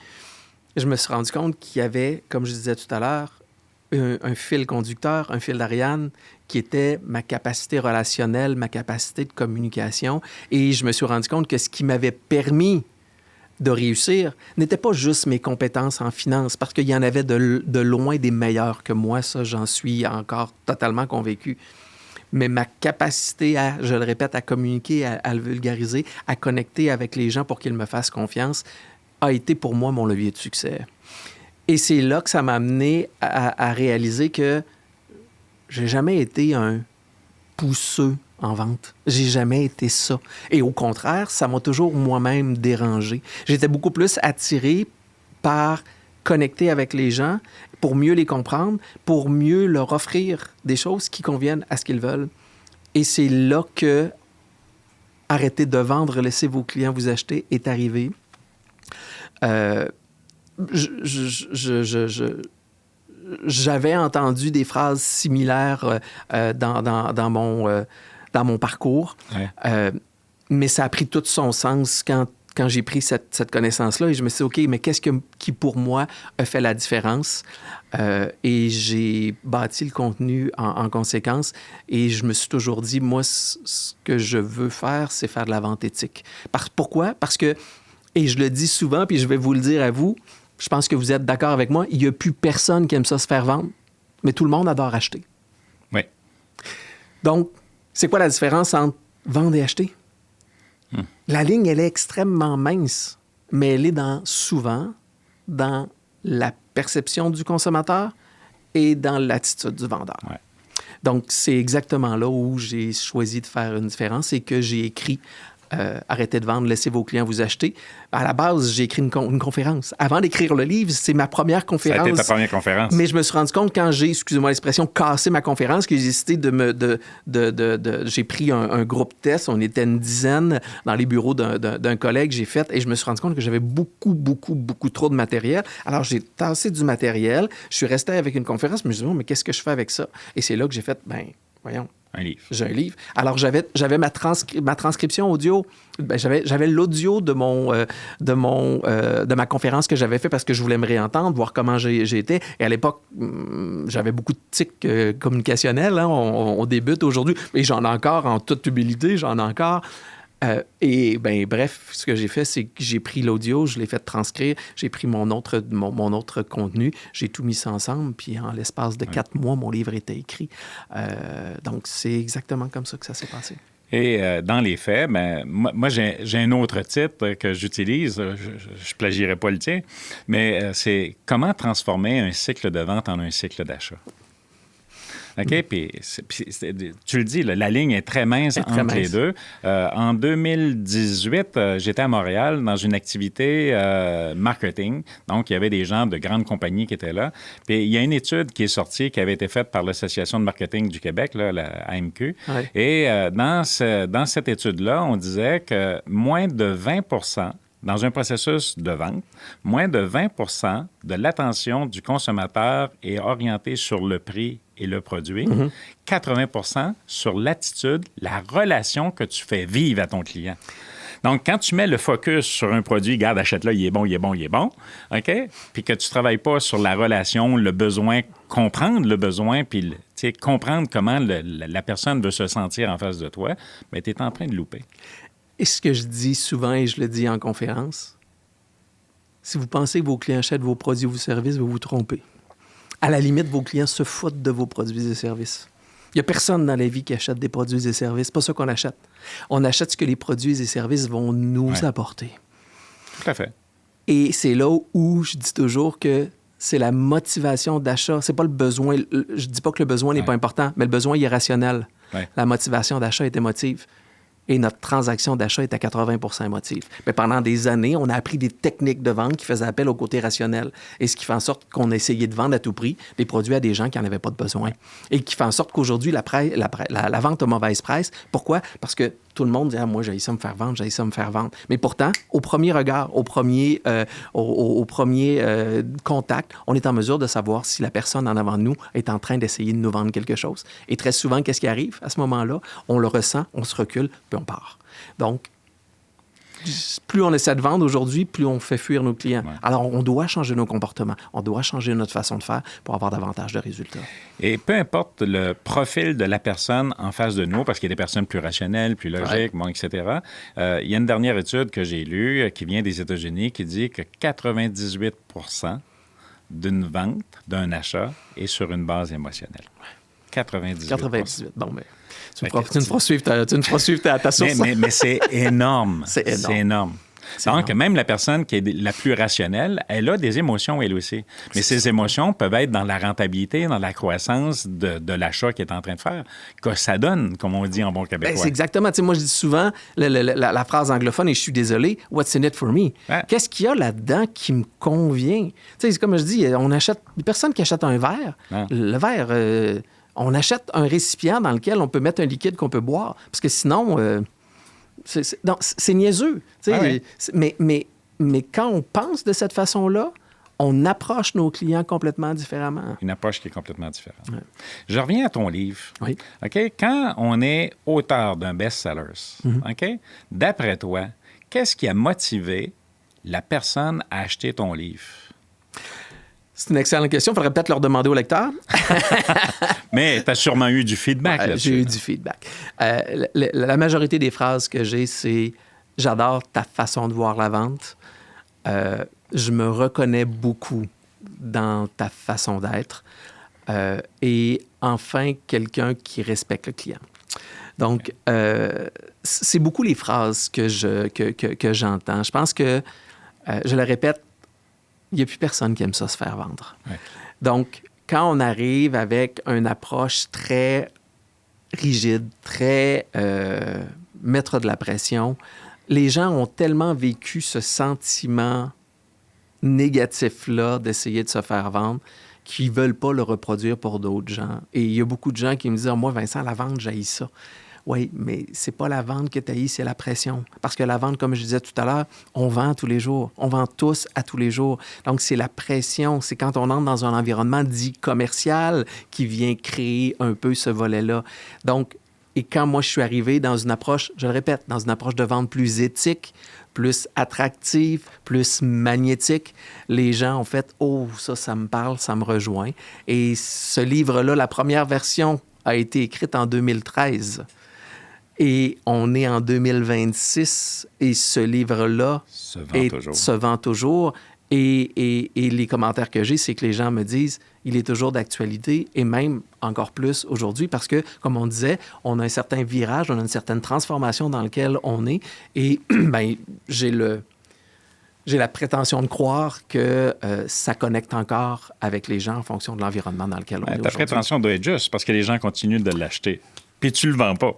je me suis rendu compte qu'il y avait, comme je disais tout à l'heure, un fil conducteur, un fil d'Ariane qui était ma capacité relationnelle, ma capacité de communication. Et je me suis rendu compte que ce qui m'avait permis de réussir n'était pas juste mes compétences en finance, parce qu'il y en avait de loin des meilleurs que moi, ça, j'en suis encore totalement convaincu. Mais ma capacité à, je le répète, à communiquer, à le vulgariser, à connecter avec les gens pour qu'ils me fassent confiance, a été pour moi mon levier de succès. Et c'est là que ça m'a amené à réaliser que j'ai jamais été un pousseux en vente. J'ai jamais été ça. Et au contraire, ça m'a toujours moi-même dérangé. J'étais beaucoup plus attiré par connecter avec les gens pour mieux les comprendre, pour mieux leur offrir des choses qui conviennent à ce qu'ils veulent. Et c'est là que arrêter de vendre, laisser vos clients vous acheter est arrivé. J'avais entendu des phrases similaires dans mon parcours, mais ça a pris tout son sens quand j'ai pris cette connaissance-là et je me suis dit, OK, mais qu'est-ce qui, pour moi, a fait la différence? Et j'ai bâti le contenu en conséquence et je me suis toujours dit, moi, ce que je veux faire, c'est faire de la vente éthique. Pourquoi? Parce que, et je le dis souvent, puis je vais vous le dire à vous, je pense que vous êtes d'accord avec moi, il n'y a plus personne qui aime ça se faire vendre, mais tout le monde adore acheter. Oui. Donc, c'est quoi la différence entre vendre et acheter? La ligne, elle est extrêmement mince, mais elle est souvent dans la perception du consommateur et dans l'attitude du vendeur. Ouais. Donc, c'est exactement là où j'ai choisi de faire une différence et que j'ai écrit Arrêtez de vendre, laissez vos clients vous acheter. À la base, j'ai écrit une conférence. Avant d'écrire le livre, c'est ma première conférence. Ça a été ta première conférence. Mais je me suis rendu compte quand j'ai, excusez-moi l'expression, cassé ma conférence, que j'ai décidé j'ai pris un groupe test. On était une dizaine dans les bureaux d'un collègue. J'ai fait et je me suis rendu compte que j'avais beaucoup trop de matériel. Alors, j'ai tassé du matériel. Je suis resté avec une conférence. Mais je me suis dit, mais qu'est-ce que je fais avec ça? Et c'est là que j'ai fait, voyons. Un livre. J'ai un livre. Alors, j'avais ma transcription audio. J'avais l'audio de ma conférence que j'avais fait parce que je voulais me réentendre, voir comment j'ai été. Et à l'époque, j'avais beaucoup de tics communicationnels. Hein. On débute aujourd'hui. Et j'en ai encore, en toute humilité, j'en ai encore. Bref, ce que j'ai fait, c'est que j'ai pris l'audio, je l'ai fait transcrire, j'ai pris mon autre contenu, j'ai tout mis ça ensemble, puis en l'espace de 4 mois, mon livre était écrit. Donc, c'est exactement comme ça que ça s'est passé. Et dans les faits, moi j'ai un autre titre que j'utilise, je ne plagierai pas le tien, mais c'est « Comment transformer un cycle de vente en un cycle d'achat ». OK? Puis tu le dis, la ligne est très mince entre les deux. En 2018, j'étais à Montréal dans une activité marketing. Donc, il y avait des gens de grandes compagnies qui étaient là. Puis il y a une étude qui est sortie, qui avait été faite par l'Association de marketing du Québec, là, la AMQ. Oui. Et dans cette étude-là, on disait que moins de 20% dans un processus de vente, moins de 20 de l'attention du consommateur est orientée sur le prix et le produit, 80 sur l'attitude, la relation que tu fais vivre à ton client. Donc, quand tu mets le focus sur un produit, regarde, achète-le, il est bon, il est bon, il est bon, OK? Puis que tu ne travailles pas sur la relation, le besoin, comprendre le besoin, puis comprendre comment la personne veut se sentir en face de toi, bien, tu es en train de louper. Et ce que je dis souvent, et je le dis en conférence, si vous pensez que vos clients achètent vos produits ou vos services, vous vous trompez. À la limite, vos clients se foutent de vos produits et services. Il n'y a personne dans la vie qui achète des produits et services. C'est pas ça qu'on achète. On achète ce que les produits et services vont nous apporter. Tout à fait. Et c'est là où je dis toujours que c'est la motivation d'achat. C'est pas le besoin. Je dis pas que le besoin n'est pas important, mais le besoin il est rationnel. Ouais. La motivation d'achat est émotive. Et notre transaction d'achat est à 80 émotive. Mais pendant des années, on a appris des techniques de vente qui faisaient appel au côté rationnel. Et ce qui fait en sorte qu'on a essayé de vendre à tout prix des produits à des gens qui n'en avaient pas de besoin. Et qui fait en sorte qu'aujourd'hui, la vente à mauvaise presse. Pourquoi? Parce que tout le monde dit « Ah, moi, j'ai ça me faire vendre, j'ai ça me faire vendre. » Mais pourtant, au premier regard, au premier contact, on est en mesure de savoir si la personne en avant de nous est en train d'essayer de nous vendre quelque chose. Et très souvent, qu'est-ce qui arrive à ce moment-là? On le ressent, on se recule, puis on part. Donc, plus on essaie de vendre aujourd'hui, plus on fait fuir nos clients. Ouais. Alors, on doit changer nos comportements. On doit changer notre façon de faire pour avoir davantage de résultats. Et peu importe le profil de la personne en face de nous, parce qu'il y a des personnes plus rationnelles, plus logiques, bon, etc. Il y a une dernière étude que j'ai lue qui vient des États-Unis qui dit que 98 d'une vente, d'un achat, est sur une base émotionnelle. 98. Bon, mais... Tu me feras suivre ta source. Mais c'est énorme. C'est énorme. C'est énorme. Donc, même la personne qui est la plus rationnelle, elle a des émotions, elle aussi. Mais ces émotions peuvent être dans la rentabilité, dans la croissance de l'achat qu'elle est en train de faire, que ça donne, comme on dit en bon québécois. C'est exactement. Tu sais, moi, je dis souvent la phrase anglophone, et je suis désolé, « What's in it for me? » Qu'est-ce qu'il y a là-dedans qui me convient? Tu sais, comme je dis, on achète... Les personnes qui achètent un verre, le verre... on achète un récipient dans lequel on peut mettre un liquide qu'on peut boire. Parce que sinon, c'est niaiseux. Mais quand on pense de cette façon-là, on approche nos clients complètement différemment. Une approche qui est complètement différente. Ouais. Je reviens à ton livre. Oui. OK? Quand on est auteur d'un best-seller, OK? D'après toi, qu'est-ce qui a motivé la personne à acheter ton livre? C'est une excellente question. Il faudrait peut-être leur demander au lecteur. Mais tu as sûrement eu du feedback là-dessus. J'ai eu du feedback. La majorité des phrases que j'ai, c'est « J'adore ta façon de voir la vente. Je me reconnais beaucoup dans ta façon d'être. Et enfin, quelqu'un qui respecte le client. » Donc, c'est beaucoup les phrases que j'entends. Je pense que, je le répète, il n'y a plus personne qui aime ça se faire vendre. Ouais. Donc, quand on arrive avec une approche très rigide, très mettre de la pression, les gens ont tellement vécu ce sentiment négatif-là d'essayer de se faire vendre qu'ils ne veulent pas le reproduire pour d'autres gens. Et il y a beaucoup de gens qui me disent « Moi, Vincent, la vente, j'haïs ça. » Oui, mais c'est pas la vente que tu haïs, c'est la pression. Parce que la vente, comme je disais tout à l'heure, on vend tous les jours. On vend tous à tous les jours. Donc, c'est la pression. C'est quand on entre dans un environnement dit commercial qui vient créer un peu ce volet-là. Donc, et quand moi, je suis arrivé dans une approche, je le répète, dans une approche de vente plus éthique, plus attractive, plus magnétique, les gens ont fait « Oh, ça me parle, ça me rejoint. » Et ce livre-là, la première version a été écrite en 2013. Et on est en 2026 et ce livre-là se vend toujours. Et les commentaires que j'ai, c'est que les gens me disent il est toujours d'actualité et même encore plus aujourd'hui parce que, comme on disait, on a un certain virage, on a une certaine transformation dans laquelle on est. Et ben, j'ai la prétention de croire que ça connecte encore avec les gens en fonction de l'environnement dans lequel on est aujourd'hui. Ta prétention doit être juste parce que les gens continuent de l'acheter. Puis tu le vends pas.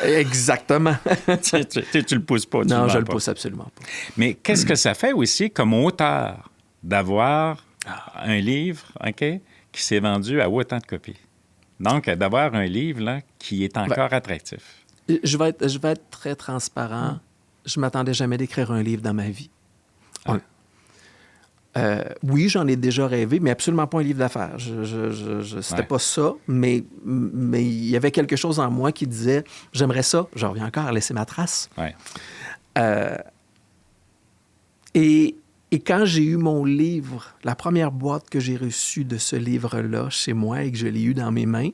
Exactement. tu le pousses pas. Non, je le pousse absolument pas. Mais qu'est-ce que ça fait aussi comme auteur d'avoir un livre, OK, qui s'est vendu à autant de copies? Donc, d'avoir un livre là, qui est encore attractif. Je vais être très transparent. je m'attendais jamais d'écrire un livre dans ma vie. Ah. Oui, j'en ai déjà rêvé, mais absolument pas un livre d'affaires. C'était pas ça, mais il y avait quelque chose en moi qui disait, j'aimerais ça, je reviens encore à laisser ma trace. Ouais. Et quand j'ai eu mon livre, la première boîte que j'ai reçue de ce livre-là chez moi et que je l'ai eu dans mes mains,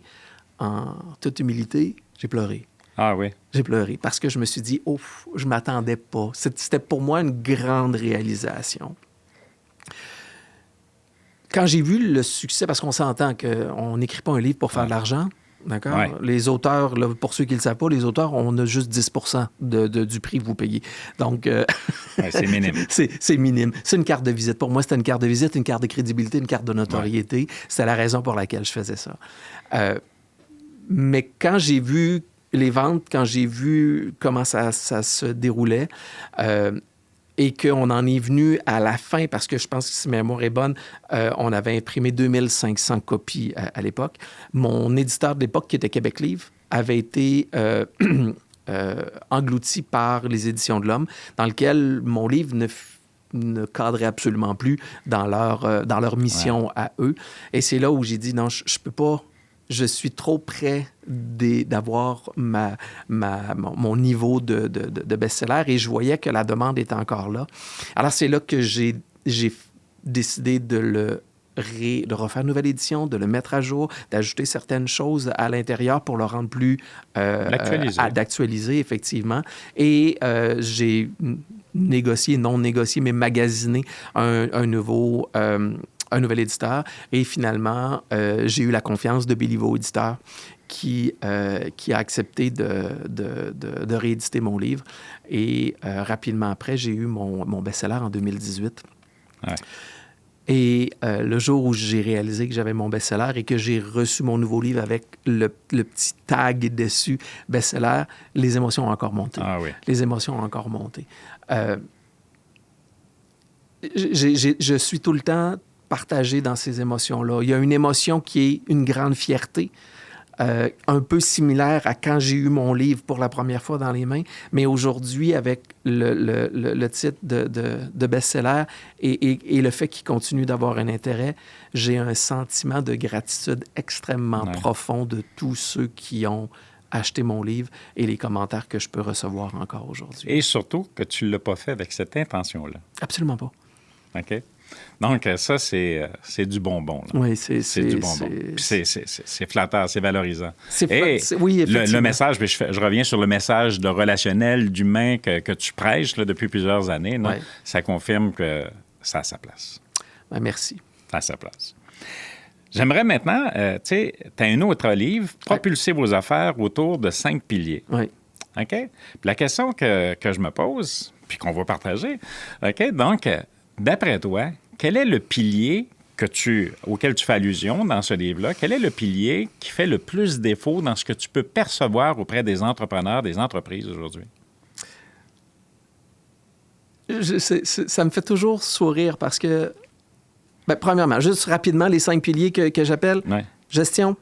en toute humilité, j'ai pleuré. Ah oui. J'ai pleuré parce que je me suis dit, oh, je m'attendais pas. C'était pour moi une grande réalisation. Quand j'ai vu le succès, parce qu'on s'entend qu'on n'écrit pas un livre pour faire de l'argent, d'accord? Ouais. Les auteurs, là, pour ceux qui ne le savent pas, les auteurs, on a juste 10 du prix que vous payez. Donc, Ouais, c'est minime. c'est minime. C'est une carte de visite. Pour moi, c'était une carte de visite, une carte de crédibilité, une carte de notoriété. C'était la raison pour laquelle je faisais ça. Mais quand j'ai vu les ventes, quand j'ai vu comment ça se déroulait, et qu'on en est venu à la fin, parce que je pense que si ma mémoire est bonne, on avait imprimé 2500 copies à l'époque. Mon éditeur de l'époque, qui était Québec Livre, avait été englouti par les Éditions de l'Homme, dans lequel mon livre ne cadrait absolument plus dans leur mission à eux. Et c'est là où j'ai dit, non, je peux pas... Je suis trop près d'avoir mon niveau de best-seller et je voyais que la demande était encore là. Alors, c'est là que j'ai décidé de refaire une nouvelle édition, de le mettre à jour, d'ajouter certaines choses à l'intérieur pour le rendre plus... d'actualiser, effectivement. Et j'ai non négocié, mais magasiné un nouvel éditeur. Et finalement, j'ai eu la confiance de Béliveau Éditeur qui a accepté de rééditer mon livre. Et rapidement après, j'ai eu mon best-seller en 2018. Ouais. Et le jour où j'ai réalisé que j'avais mon best-seller et que j'ai reçu mon nouveau livre avec le petit tag dessus, best-seller, les émotions ont encore monté. Ah oui. Les émotions ont encore monté. Je suis tout le temps partagé dans ces émotions-là. Il y a une émotion qui est une grande fierté, un peu similaire à quand j'ai eu mon livre pour la première fois dans les mains, mais aujourd'hui, avec le titre de best-seller et le fait qu'il continue d'avoir un intérêt, j'ai un sentiment de gratitude extrêmement profond de tous ceux qui ont acheté mon livre et les commentaires que je peux recevoir encore aujourd'hui. Et surtout que tu ne l'as pas fait avec cette intention-là. Absolument pas. OK? Donc, ça, c'est du bonbon. Là. Oui, c'est du bonbon. Puis c'est flatteur, c'est valorisant. Oui, effectivement. Le message, je reviens sur le message de relationnel, d'humain que tu prêches là, depuis plusieurs années. Non? Ouais. Ça confirme que ça a sa place. Ben, merci. Ça a sa place. J'aimerais maintenant, tu as un autre livre, Propulser vos affaires autour de 5 piliers. Oui. OK? Puis la question que je me pose, puis qu'on va partager, OK? Donc, d'après toi, quel est le pilier auquel tu fais allusion dans ce livre-là? Quel est le pilier qui fait le plus défaut dans ce que tu peux percevoir auprès des entrepreneurs, des entreprises aujourd'hui? Ça me fait toujours sourire parce que, premièrement, juste rapidement, les 5 piliers que j'appelle, gestion,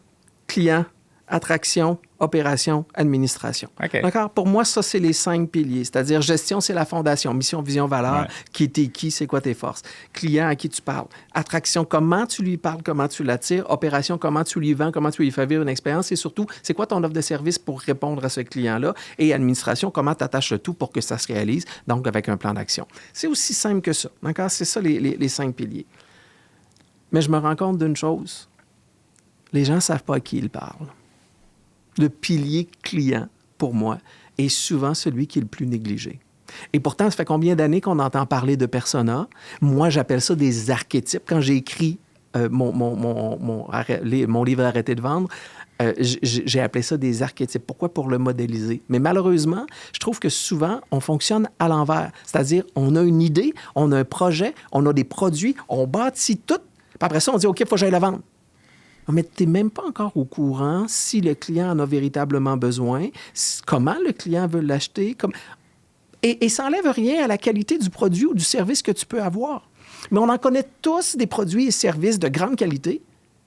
client, attraction, opération, administration. Okay. D'accord? Pour moi, ça, c'est les 5 piliers. C'est-à-dire, gestion, c'est la fondation. Mission, vision, valeur. Qui t'es qui? C'est quoi tes forces? Client, à qui tu parles? Attraction, comment tu lui parles? Comment tu l'attires? Opération, comment tu lui vends? Comment tu lui fais vivre une expérience? Et surtout, c'est quoi ton offre de service pour répondre à ce client-là? Et administration, comment tu attaches le tout pour que ça se réalise? Donc, avec un plan d'action. C'est aussi simple que ça. D'accord? C'est ça, les 5 piliers. Mais je me rends compte d'une chose. Les gens ne savent pas à qui ils parlent. Le pilier client, pour moi, est souvent celui qui est le plus négligé. Et pourtant, ça fait combien d'années qu'on entend parler de personas? Moi, j'appelle ça des archétypes. Quand j'ai écrit mon livre « Arrêtez de vendre », j'ai appelé ça des archétypes. Pourquoi? Pour le modéliser. Mais malheureusement, je trouve que souvent, on fonctionne à l'envers. C'est-à-dire, on a une idée, on a un projet, on a des produits, on bâtit tout. Puis après ça, on dit « OK, il faut que j'aille la vendre ». Mais tu n'es même pas encore au courant si le client en a véritablement besoin, comment le client veut l'acheter. Et ça n'enlève rien à la qualité du produit ou du service que tu peux avoir. Mais on en connaît tous des produits et services de grande qualité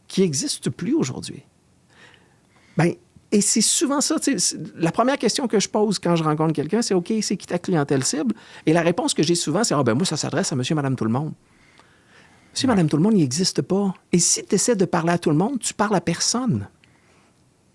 qui n'existent plus aujourd'hui. Bien, Et c'est souvent ça. La première question que je pose quand je rencontre quelqu'un, c'est OK, c'est qui ta clientèle cible? Et la réponse que j'ai souvent, c'est moi, ça s'adresse à monsieur, madame, tout le monde. Monsieur, madame, tout le monde, il n'existe pas. Et si tu essaies de parler à tout le monde, tu parles à personne.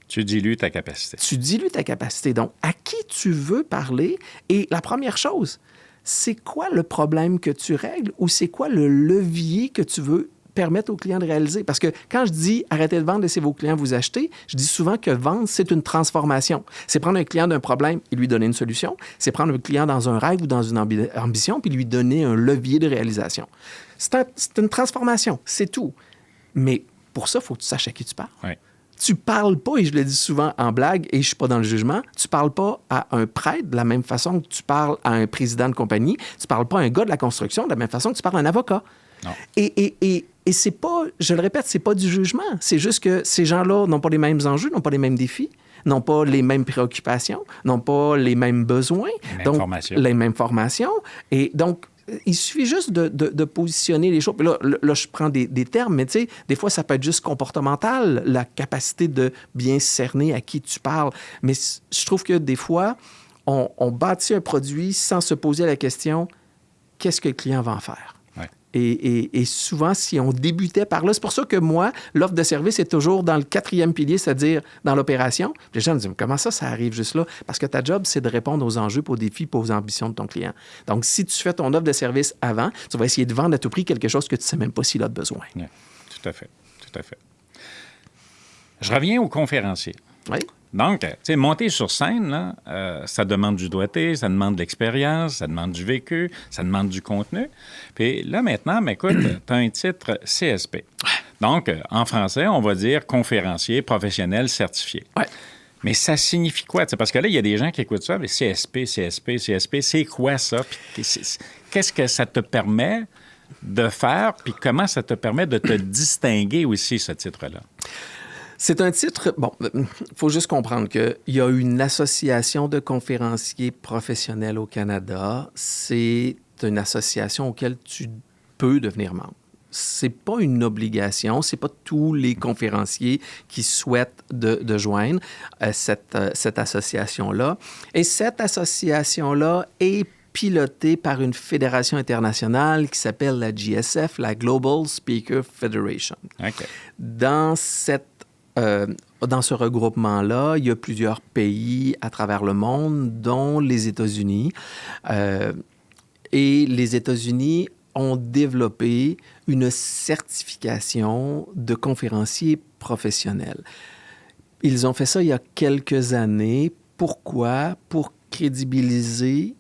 Tu dilues ta capacité. Tu dilues ta capacité. Donc, à qui tu veux parler? Et la première chose, c'est quoi le problème que tu règles ou c'est quoi le levier que tu veux permettre aux clients de réaliser? Parce que quand je dis arrêtez de vendre, laissez vos clients vous acheter, je dis souvent que vendre, c'est une transformation. C'est prendre un client d'un problème et lui donner une solution. C'est prendre un client dans un rêve ou dans une ambition puis lui donner un levier de réalisation. C'est une transformation, c'est tout. Mais pour ça, il faut que tu saches à qui tu parles. Oui. Tu parles pas, et je le dis souvent en blague, et je suis pas dans le jugement, tu parles pas à un prêtre de la même façon que tu parles à un président de compagnie, tu parles pas à un gars de la construction de la même façon que tu parles à un avocat. Non. Et c'est pas, je le répète, c'est pas du jugement. C'est juste que ces gens-là n'ont pas les mêmes enjeux, n'ont pas les mêmes défis, n'ont pas les mêmes préoccupations, n'ont pas les mêmes besoins. Les mêmes formations. Et donc, il suffit juste de positionner les choses. Puis là, je prends des termes, mais tu sais, des fois, ça peut être juste comportemental, la capacité de bien cerner à qui tu parles. Mais je trouve que des fois, on bâtit un produit sans se poser la question, qu'est-ce que le client va en faire? Ouais. Et souvent, si on débutait par là, c'est pour ça que moi, l'offre de service est toujours dans le 4e pilier, c'est-à-dire dans l'opération. Les gens me disent, comment ça arrive juste là? Parce que ta job, c'est de répondre aux enjeux, aux défis, aux ambitions de ton client. Donc, si tu fais ton offre de service avant, tu vas essayer de vendre à tout prix quelque chose que tu ne sais même pas s'il a besoin. Oui, tout à fait. Tout à fait. Je reviens aux conférenciers. Oui. Donc, tu sais, monter sur scène, là, ça demande du doigté, ça demande de l'expérience, ça demande du vécu, ça demande du contenu. Puis là, maintenant, écoute, tu as un titre CSP. Donc, en français, on va dire conférencier professionnel certifié. Ouais. Mais ça signifie quoi? T'sais, parce que là, il y a des gens qui écoutent ça, mais CSP, c'est quoi ça? Puis qu'est-ce que ça te permet de faire? Puis comment ça te permet de te distinguer aussi, ce titre-là? C'est un titre... Bon, il faut juste comprendre qu'il y a une association de conférenciers professionnels au Canada. C'est une association auquel tu peux devenir membre. C'est pas une obligation, c'est pas tous les conférenciers qui souhaitent de joindre cette association-là. Et cette association-là est pilotée par une fédération internationale qui s'appelle la GSF, la Global Speaker Federation. Okay. Dans ce regroupement-là, il y a plusieurs pays à travers le monde, dont les États-Unis. Et les États-Unis ont développé une certification de conférencier professionnel. Ils ont fait ça il y a quelques années. Pourquoi? Pour crédibiliser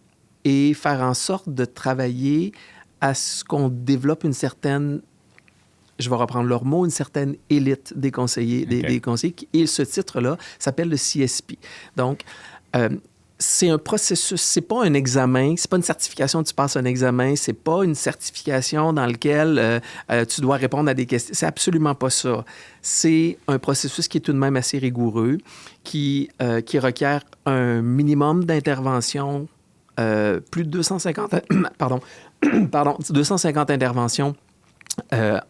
et faire en sorte de travailler à ce qu'on développe une certaine, je vais reprendre leur mot, une certaine élite des conseillers. Okay. Des conseillers. Et ce titre-là s'appelle le CSP. Donc, c'est un processus, c'est pas un examen, c'est pas une certification, tu passes un examen, c'est pas une certification dans lequel tu dois répondre à des questions. C'est absolument pas ça. C'est un processus qui est tout de même assez rigoureux, qui requiert un minimum d'intervention, plus de 250, 250 interventions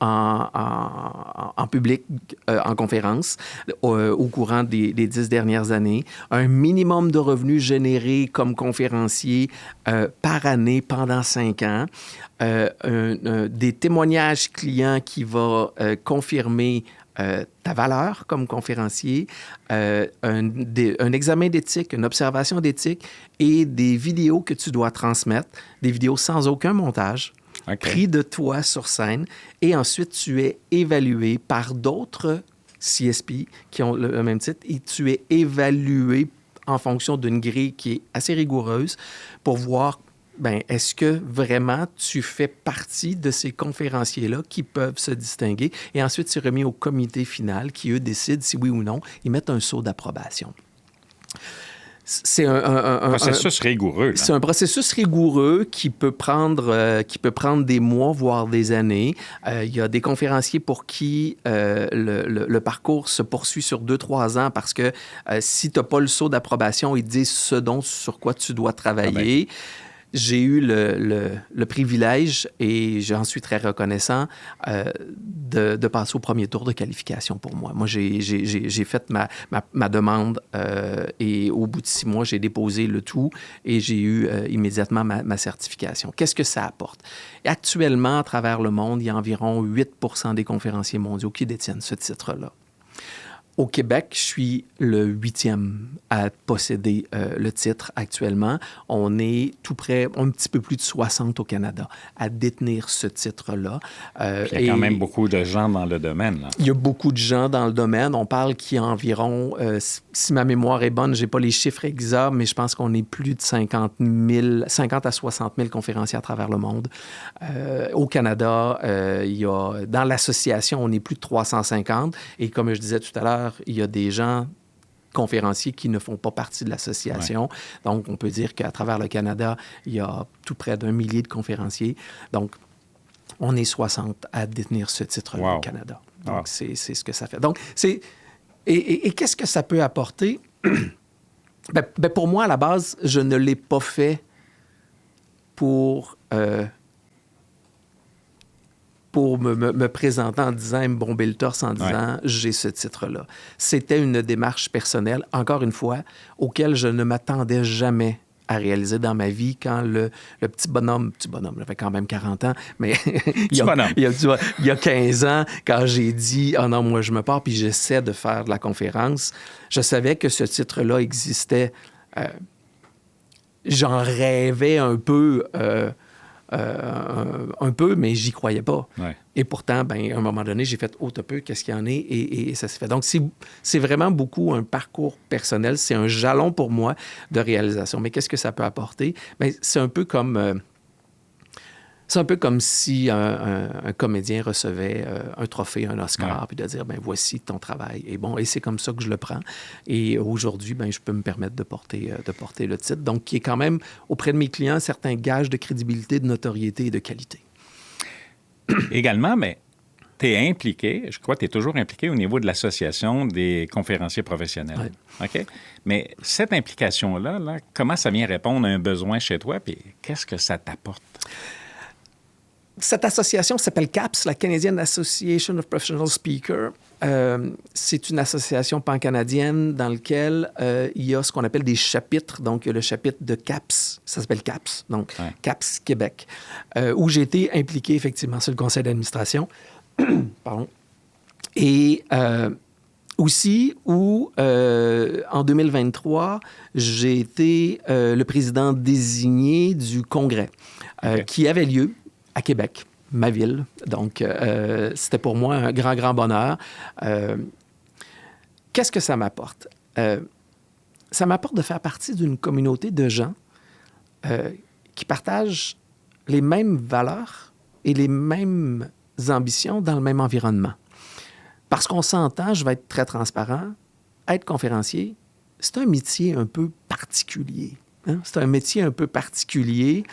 en public, en conférence, au courant des 10 dernières années. Un minimum de revenus générés comme conférencier par année pendant 5 ans. Des témoignages clients qui vont confirmer ta valeur comme conférencier, un examen d'éthique, une observation d'éthique et des vidéos que tu dois transmettre, des vidéos sans aucun montage. Okay. Pris de toi sur scène, et ensuite tu es évalué par d'autres CSP qui ont le même titre, et tu es évalué en fonction d'une grille qui est assez rigoureuse pour voir, est-ce que vraiment tu fais partie de ces conférenciers-là qui peuvent se distinguer, et ensuite c'est remis au comité final qui, eux, décident si oui ou non, ils mettent un sceau d'approbation. C'est un processus rigoureux. Là. C'est un processus rigoureux qui peut prendre des mois, voire des années. Il y a des conférenciers pour qui le parcours se poursuit sur 2-3 ans parce que si tu n'as pas le sceau d'approbation, ils te disent ce sur quoi tu dois travailler. j'ai eu le privilège, et j'en suis très reconnaissant, de passer au premier tour de qualification pour moi. Moi, j'ai fait ma demande et au bout de 6 mois, j'ai déposé le tout et j'ai eu immédiatement ma certification. Qu'est-ce que ça apporte? Et actuellement, à travers le monde, il y a environ 8 des conférenciers mondiaux qui détiennent ce titre-là. Au Québec, je suis le 8e à posséder le titre actuellement. On est tout près, un petit peu plus de 60 au Canada à détenir ce titre-là. Il y a quand même beaucoup de gens dans le domaine, là. Il y a beaucoup de gens dans le domaine. On parle qu'il y a environ, si ma mémoire est bonne, je n'ai pas les chiffres exacts, mais je pense qu'on est plus de 50 à 60 000 conférenciers à travers le monde. Au Canada, dans l'association, on est plus de 350. Et comme je disais tout à l'heure, il y a des gens conférenciers qui ne font pas partie de l'association. Ouais. Donc, on peut dire qu'à travers le Canada, il y a tout près d'1 millier de conférenciers. Donc, on est 60 à détenir ce titre-là au Canada. Donc, c'est ce que ça fait. Donc, et qu'est-ce que ça peut apporter? Ben, pour moi, à la base, je ne l'ai pas fait pour me présenter en disant, me bomber le torse en disant, j'ai ce titre-là. C'était une démarche personnelle, encore une fois, auquel je ne m'attendais jamais à réaliser dans ma vie quand le petit bonhomme, j'avais quand même 40 ans, mais il y a 15 ans, quand j'ai dit « Ah non, moi, je me pars puis j'essaie de faire de la conférence », je savais que ce titre-là existait. J'en rêvais un peu, mais j'y croyais pas. Ouais. Et pourtant, ben, à un moment donné, j'ai fait « Oh, t'as peu, qu'est-ce qu'il y en est? » Et ça se fait. Donc, c'est vraiment beaucoup un parcours personnel. C'est un jalon pour moi de réalisation. Mais qu'est-ce que ça peut apporter? Bien, c'est un peu comme si un comédien recevait un trophée, un Oscar, puis de dire, ben voici ton travail. Et bon, et c'est comme ça que je le prends. Et aujourd'hui, ben je peux me permettre de porter le titre. Donc, qui est quand même, auprès de mes clients, certains gages de crédibilité, de notoriété et de qualité. Également, mais tu es impliqué, je crois que tu es toujours impliqué au niveau de l'Association des conférenciers professionnels. Oui. OK? Mais cette implication-là, là, comment ça vient répondre à un besoin chez toi, puis qu'est-ce que ça t'apporte? Cette association s'appelle CAPS, la Canadian Association of Professional Speakers. C'est une association pan-canadienne dans laquelle il y a ce qu'on appelle des chapitres. Donc, il y a le chapitre de CAPS, ça s'appelle CAPS, donc CAPS Québec, où j'ai été impliqué effectivement sur le conseil d'administration. Pardon. Et aussi où, en 2023, j'ai été le président désigné du congrès qui avait lieu à Québec, ma ville. Donc, c'était pour moi un grand, grand bonheur. Qu'est-ce que ça m'apporte? Ça m'apporte de faire partie d'une communauté de gens qui partagent les mêmes valeurs et les mêmes ambitions dans le même environnement. Parce qu'on s'entend, je vais être très transparent, être conférencier, c'est un métier un peu particulier. Hein? C'est un métier un peu particulier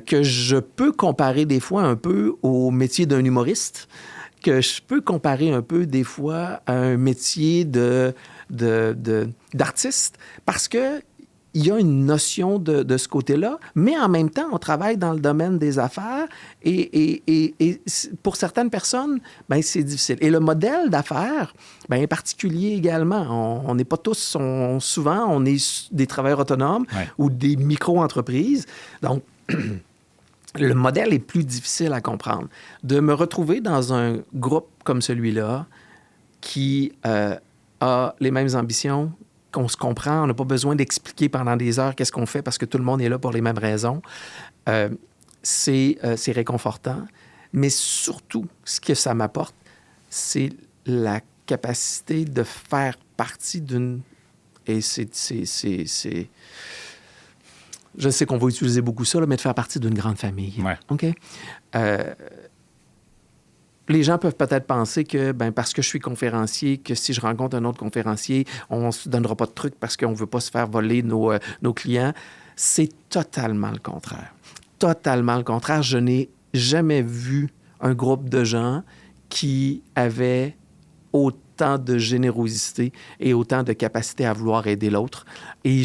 que je peux comparer des fois un peu au métier d'un humoriste, que je peux comparer un peu des fois à un métier d'artiste, parce que il y a une notion de ce côté-là, mais en même temps, on travaille dans le domaine des affaires et pour certaines personnes, ben c'est difficile. Et le modèle d'affaires, ben est particulier également. On n'est pas tous, souvent, on est des travailleurs autonomes ou des micro-entreprises. Donc, le modèle est plus difficile à comprendre. De me retrouver dans un groupe comme celui-là qui a les mêmes ambitions, qu'on se comprend, on n'a pas besoin d'expliquer pendant des heures qu'est-ce qu'on fait parce que tout le monde est là pour les mêmes raisons. C'est réconfortant. Mais surtout, ce que ça m'apporte, c'est la capacité de faire partie d'une... Et je sais qu'on va utiliser beaucoup ça, là, mais de faire partie d'une grande famille. Ouais. OK? Les gens peuvent peut-être penser que, ben, parce que je suis conférencier, que si je rencontre un autre conférencier, on ne se donnera pas de trucs parce qu'on ne veut pas se faire voler nos clients. C'est totalement le contraire. Totalement le contraire. Je n'ai jamais vu un groupe de gens qui avaient autant de générosité et autant de capacité à vouloir aider l'autre. Et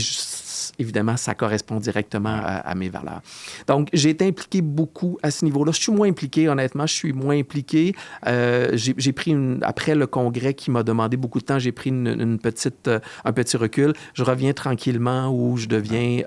évidemment, ça correspond directement à mes valeurs. Donc, j'ai été impliqué beaucoup à ce niveau-là. Je suis moins impliqué, honnêtement, je suis moins impliqué. J'ai pris, après le congrès qui m'a demandé beaucoup de temps, j'ai pris un petit recul. Je reviens tranquillement où je deviens,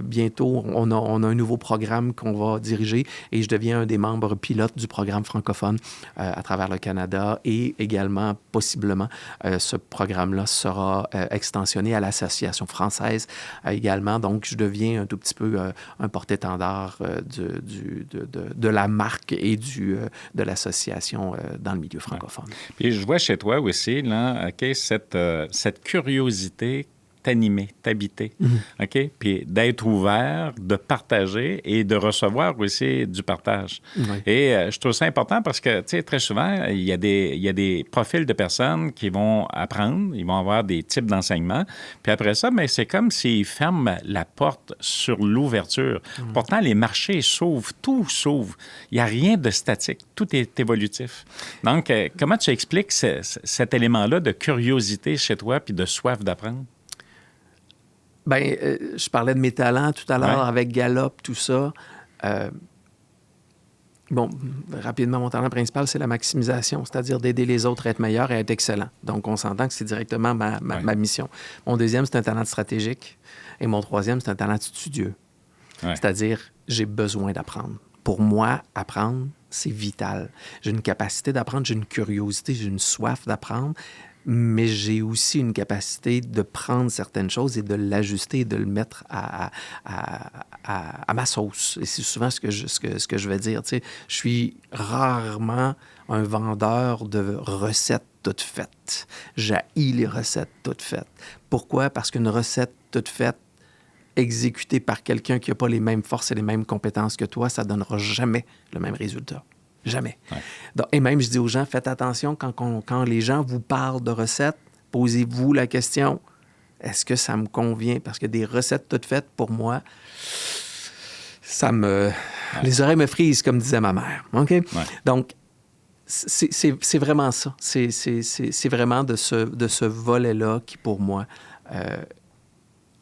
bientôt, on a un nouveau programme qu'on va diriger et je deviens un des membres pilotes du programme francophone à travers le Canada et également, possiblement, ce programme-là sera extensionné à l'Association française également. Donc, je deviens un tout petit peu un porte-étendard de la marque et de l'association dans le milieu francophone. Ouais. Puis je vois chez toi aussi, là, OK, cette curiosité t'animer, t'habiter, OK? Puis d'être ouvert, de partager et de recevoir aussi du partage. Oui. Et je trouve ça important parce que, tu sais, très souvent, il y a des profils de personnes qui vont apprendre, ils vont avoir des types d'enseignements, puis après ça, bien, c'est comme s'ils ferment la porte sur l'ouverture. Pourtant, les marchés s'ouvrent, tout s'ouvre. Il n'y a rien de statique, tout est évolutif. Donc, comment tu expliques cet élément-là de curiosité chez toi puis de soif d'apprendre? Bien, je parlais de mes talents tout à l'heure avec Gallup, tout ça. Bon, rapidement, mon talent principal, c'est la maximisation, c'est-à-dire d'aider les autres à être meilleurs et à être excellents. Donc, on s'entend que c'est directement ma mission. Mon deuxième, c'est un talent stratégique. Et mon troisième, c'est un talent studieux. Ouais. C'est-à-dire, j'ai besoin d'apprendre. Pour moi, apprendre, c'est vital. J'ai une capacité d'apprendre, j'ai une curiosité, j'ai une soif d'apprendre. Mais j'ai aussi une capacité de prendre certaines choses et de l'ajuster et de le mettre à ma sauce. Et c'est souvent ce que je vais dire. Tu sais, je suis rarement un vendeur de recettes toutes faites. J'haïs les recettes toutes faites. Pourquoi? Parce qu'une recette toute faite, exécutée par quelqu'un qui n'a pas les mêmes forces et les mêmes compétences que toi, ça ne donnera jamais le même résultat. Jamais. Ouais. Donc, et même, je dis aux gens, faites attention quand les gens vous parlent de recettes, posez-vous la question, est-ce que ça me convient? Parce que des recettes toutes faites, pour moi, ça me... Ouais. Les oreilles me frisent, comme disait ma mère. OK? Ouais. Donc, c'est vraiment ça. C'est vraiment de ce volet-là qui, pour moi,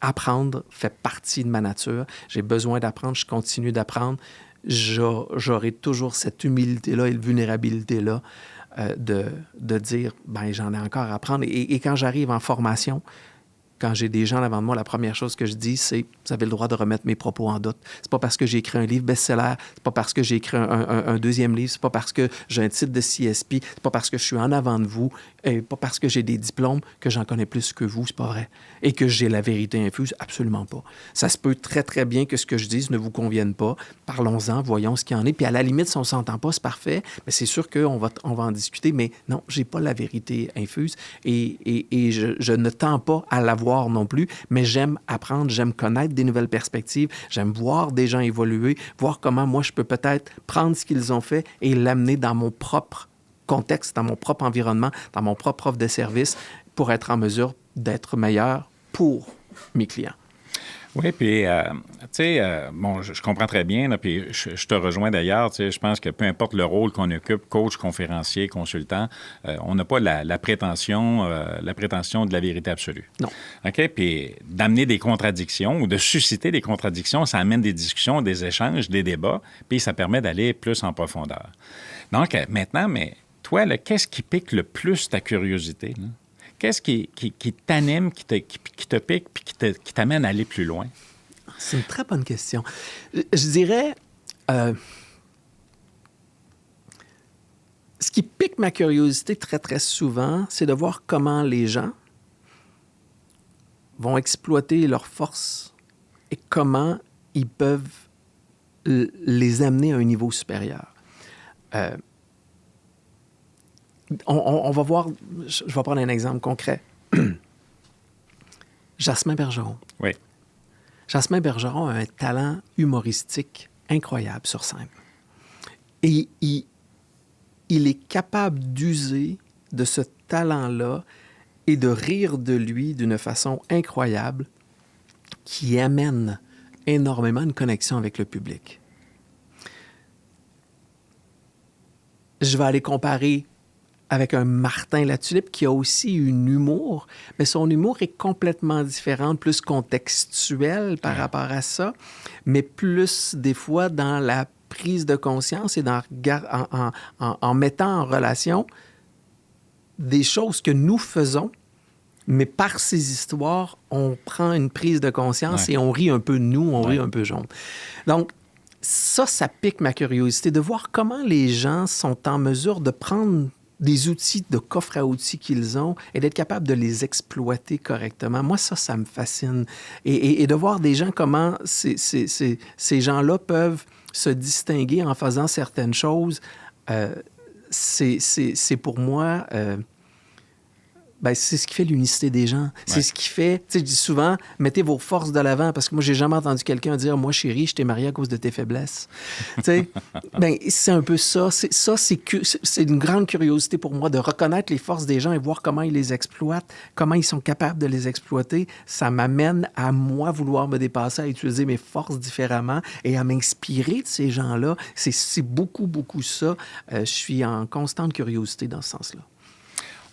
apprendre fait partie de ma nature. J'ai besoin d'apprendre, je continue d'apprendre. J'aurai toujours cette humilité-là et cette vulnérabilité-là de dire, ben j'en ai encore à apprendre. Et quand j'arrive en formation, quand j'ai des gens devant moi, la première chose que je dis, c'est « Vous avez le droit de remettre mes propos en doute. C'est pas parce que j'ai écrit un livre best-seller, c'est pas parce que j'ai écrit un deuxième livre, c'est pas parce que j'ai un titre de CSP, c'est pas parce que je suis en avant de vous, et pas parce que j'ai des diplômes que j'en connais plus que vous, c'est pas vrai. Et que j'ai la vérité infuse, absolument pas. Ça se peut très, très bien que ce que je dise ne vous convienne pas. Parlons-en, voyons ce qu'il y en est. Puis à la limite, si on s'entend pas, c'est parfait, mais c'est sûr qu'on va en discuter. Mais non, j'ai pas la vérité infuse et je ne tends pas à l'avoir non plus, mais j'aime apprendre, j'aime connaître des nouvelles perspectives, j'aime voir des gens évoluer, voir comment moi je peux peut-être prendre ce qu'ils ont fait et l'amener dans mon propre contexte, dans mon propre environnement, dans mon propre offre de service pour être en mesure d'être meilleur pour mes clients. Oui, puis, tu sais, bon, je comprends très bien, là, puis je te rejoins d'ailleurs, tu sais, je pense que peu importe le rôle qu'on occupe, coach, conférencier, consultant, on n'a pas la prétention de la vérité absolue. Non. OK? Puis d'amener des contradictions ou de susciter des contradictions, ça amène des discussions, des échanges, des débats, puis ça permet d'aller plus en profondeur. Donc, maintenant, mais toi, là, qu'est-ce qui pique le plus ta curiosité, là? Qu'est-ce qui t'anime, qui te pique, puis qui t'amène à aller plus loin? C'est une très bonne question. Je dirais... ce qui pique ma curiosité très, très souvent, c'est de voir comment les gens vont exploiter leurs forces et comment ils peuvent les amener à un niveau supérieur. On va voir, je vais prendre un exemple concret. Jasmin Bergeron. Oui. Jasmin Bergeron a un talent humoristique incroyable sur scène. Et il est capable d'user de ce talent-là et de rire de lui d'une façon incroyable qui amène énormément une connexion avec le public. Je vais aller comparer avec un Martin Latulippe qui a aussi une humour, mais son humour est complètement différent, plus contextuel par rapport à ça, mais plus des fois dans la prise de conscience et en mettant en relation des choses que nous faisons, mais par ces histoires, on prend une prise de conscience et on rit un peu de nous, on rit un peu jaune. Donc, ça pique ma curiosité de voir comment les gens sont en mesure de prendre des outils de coffre à outils qu'ils ont et d'être capable de les exploiter correctement. Moi, ça me fascine. Et de voir des gens, comment ces gens-là peuvent se distinguer en faisant certaines choses, c'est pour moi... c'est ce qui fait l'unicité des gens. C'est ce qui fait... Tu sais, je dis souvent, mettez vos forces de l'avant, parce que moi, j'ai jamais entendu quelqu'un dire « Moi, chérie, je t'ai marié à cause de tes faiblesses. » Tu sais, c'est un peu ça. C'est une grande curiosité pour moi de reconnaître les forces des gens et voir comment ils les exploitent, comment ils sont capables de les exploiter. Ça m'amène à moi vouloir me dépasser, à utiliser mes forces différemment et à m'inspirer de ces gens-là. C'est beaucoup, beaucoup ça. Je suis en constante curiosité dans ce sens-là.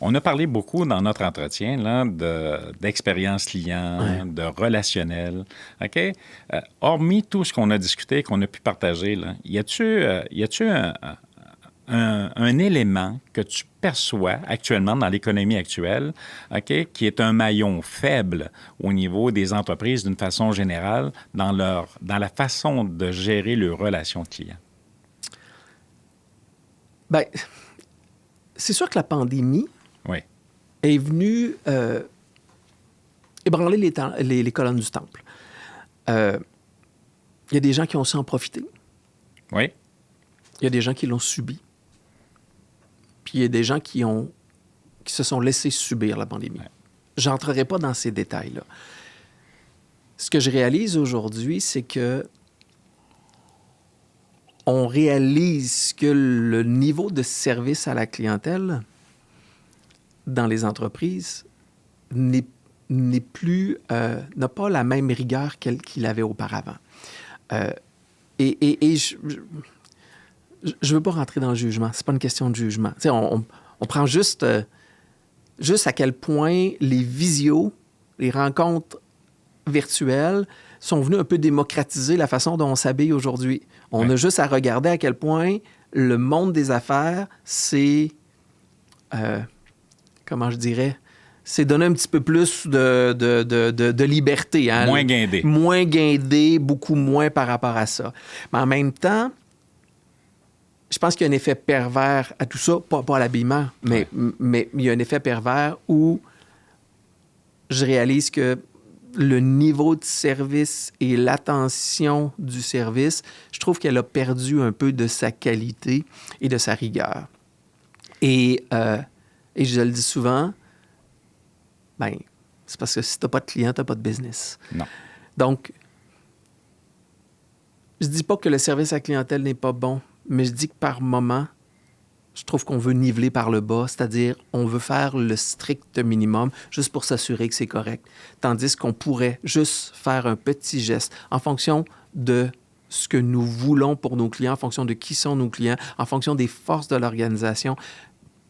On a parlé beaucoup dans notre entretien là, d'expérience client, de relationnel. OK? Hormis tout ce qu'on a discuté, qu'on a pu partager, là, y a-tu un élément que tu perçois actuellement dans l'économie actuelle, OK, qui est un maillon faible au niveau des entreprises d'une façon générale dans la façon de gérer leurs relations clients? Bien, c'est sûr que la pandémie est venue ébranler les colonnes du temple. Il y a des gens qui ont su en profiter. Oui. Il y a des gens qui l'ont subi. Puis il y a des gens qui se sont laissés subir la pandémie. Ouais. Je n'entrerai pas dans ces détails-là. Ce que je réalise aujourd'hui, c'est que on réalise que le niveau de service à la clientèle dans les entreprises n'a pas la même rigueur qu'il avait auparavant. Et je ne veux pas rentrer dans le jugement. C'est pas une question de jugement. On prend juste à quel point les visios, les rencontres virtuelles sont venues un peu démocratiser la façon dont on s'habille aujourd'hui. On a juste à regarder à quel point le monde des affaires, c'est... comment je dirais, c'est donner un petit peu plus de liberté. Hein? Moins guindé. Moins guindé, beaucoup moins par rapport à ça. Mais en même temps, je pense qu'il y a un effet pervers à tout ça, pas à l'habillement, mais il y a un effet pervers où je réalise que le niveau de service et l'attention du service, je trouve qu'elle a perdu un peu de sa qualité et de sa rigueur. Et je le dis souvent, c'est parce que si tu n'as pas de client, tu n'as pas de business. Non. Donc, je dis pas que le service à la clientèle n'est pas bon, mais je dis que par moment, je trouve qu'on veut niveler par le bas, c'est-à-dire on veut faire le strict minimum juste pour s'assurer que c'est correct. Tandis qu'on pourrait juste faire un petit geste en fonction de ce que nous voulons pour nos clients, en fonction de qui sont nos clients, en fonction des forces de l'organisation.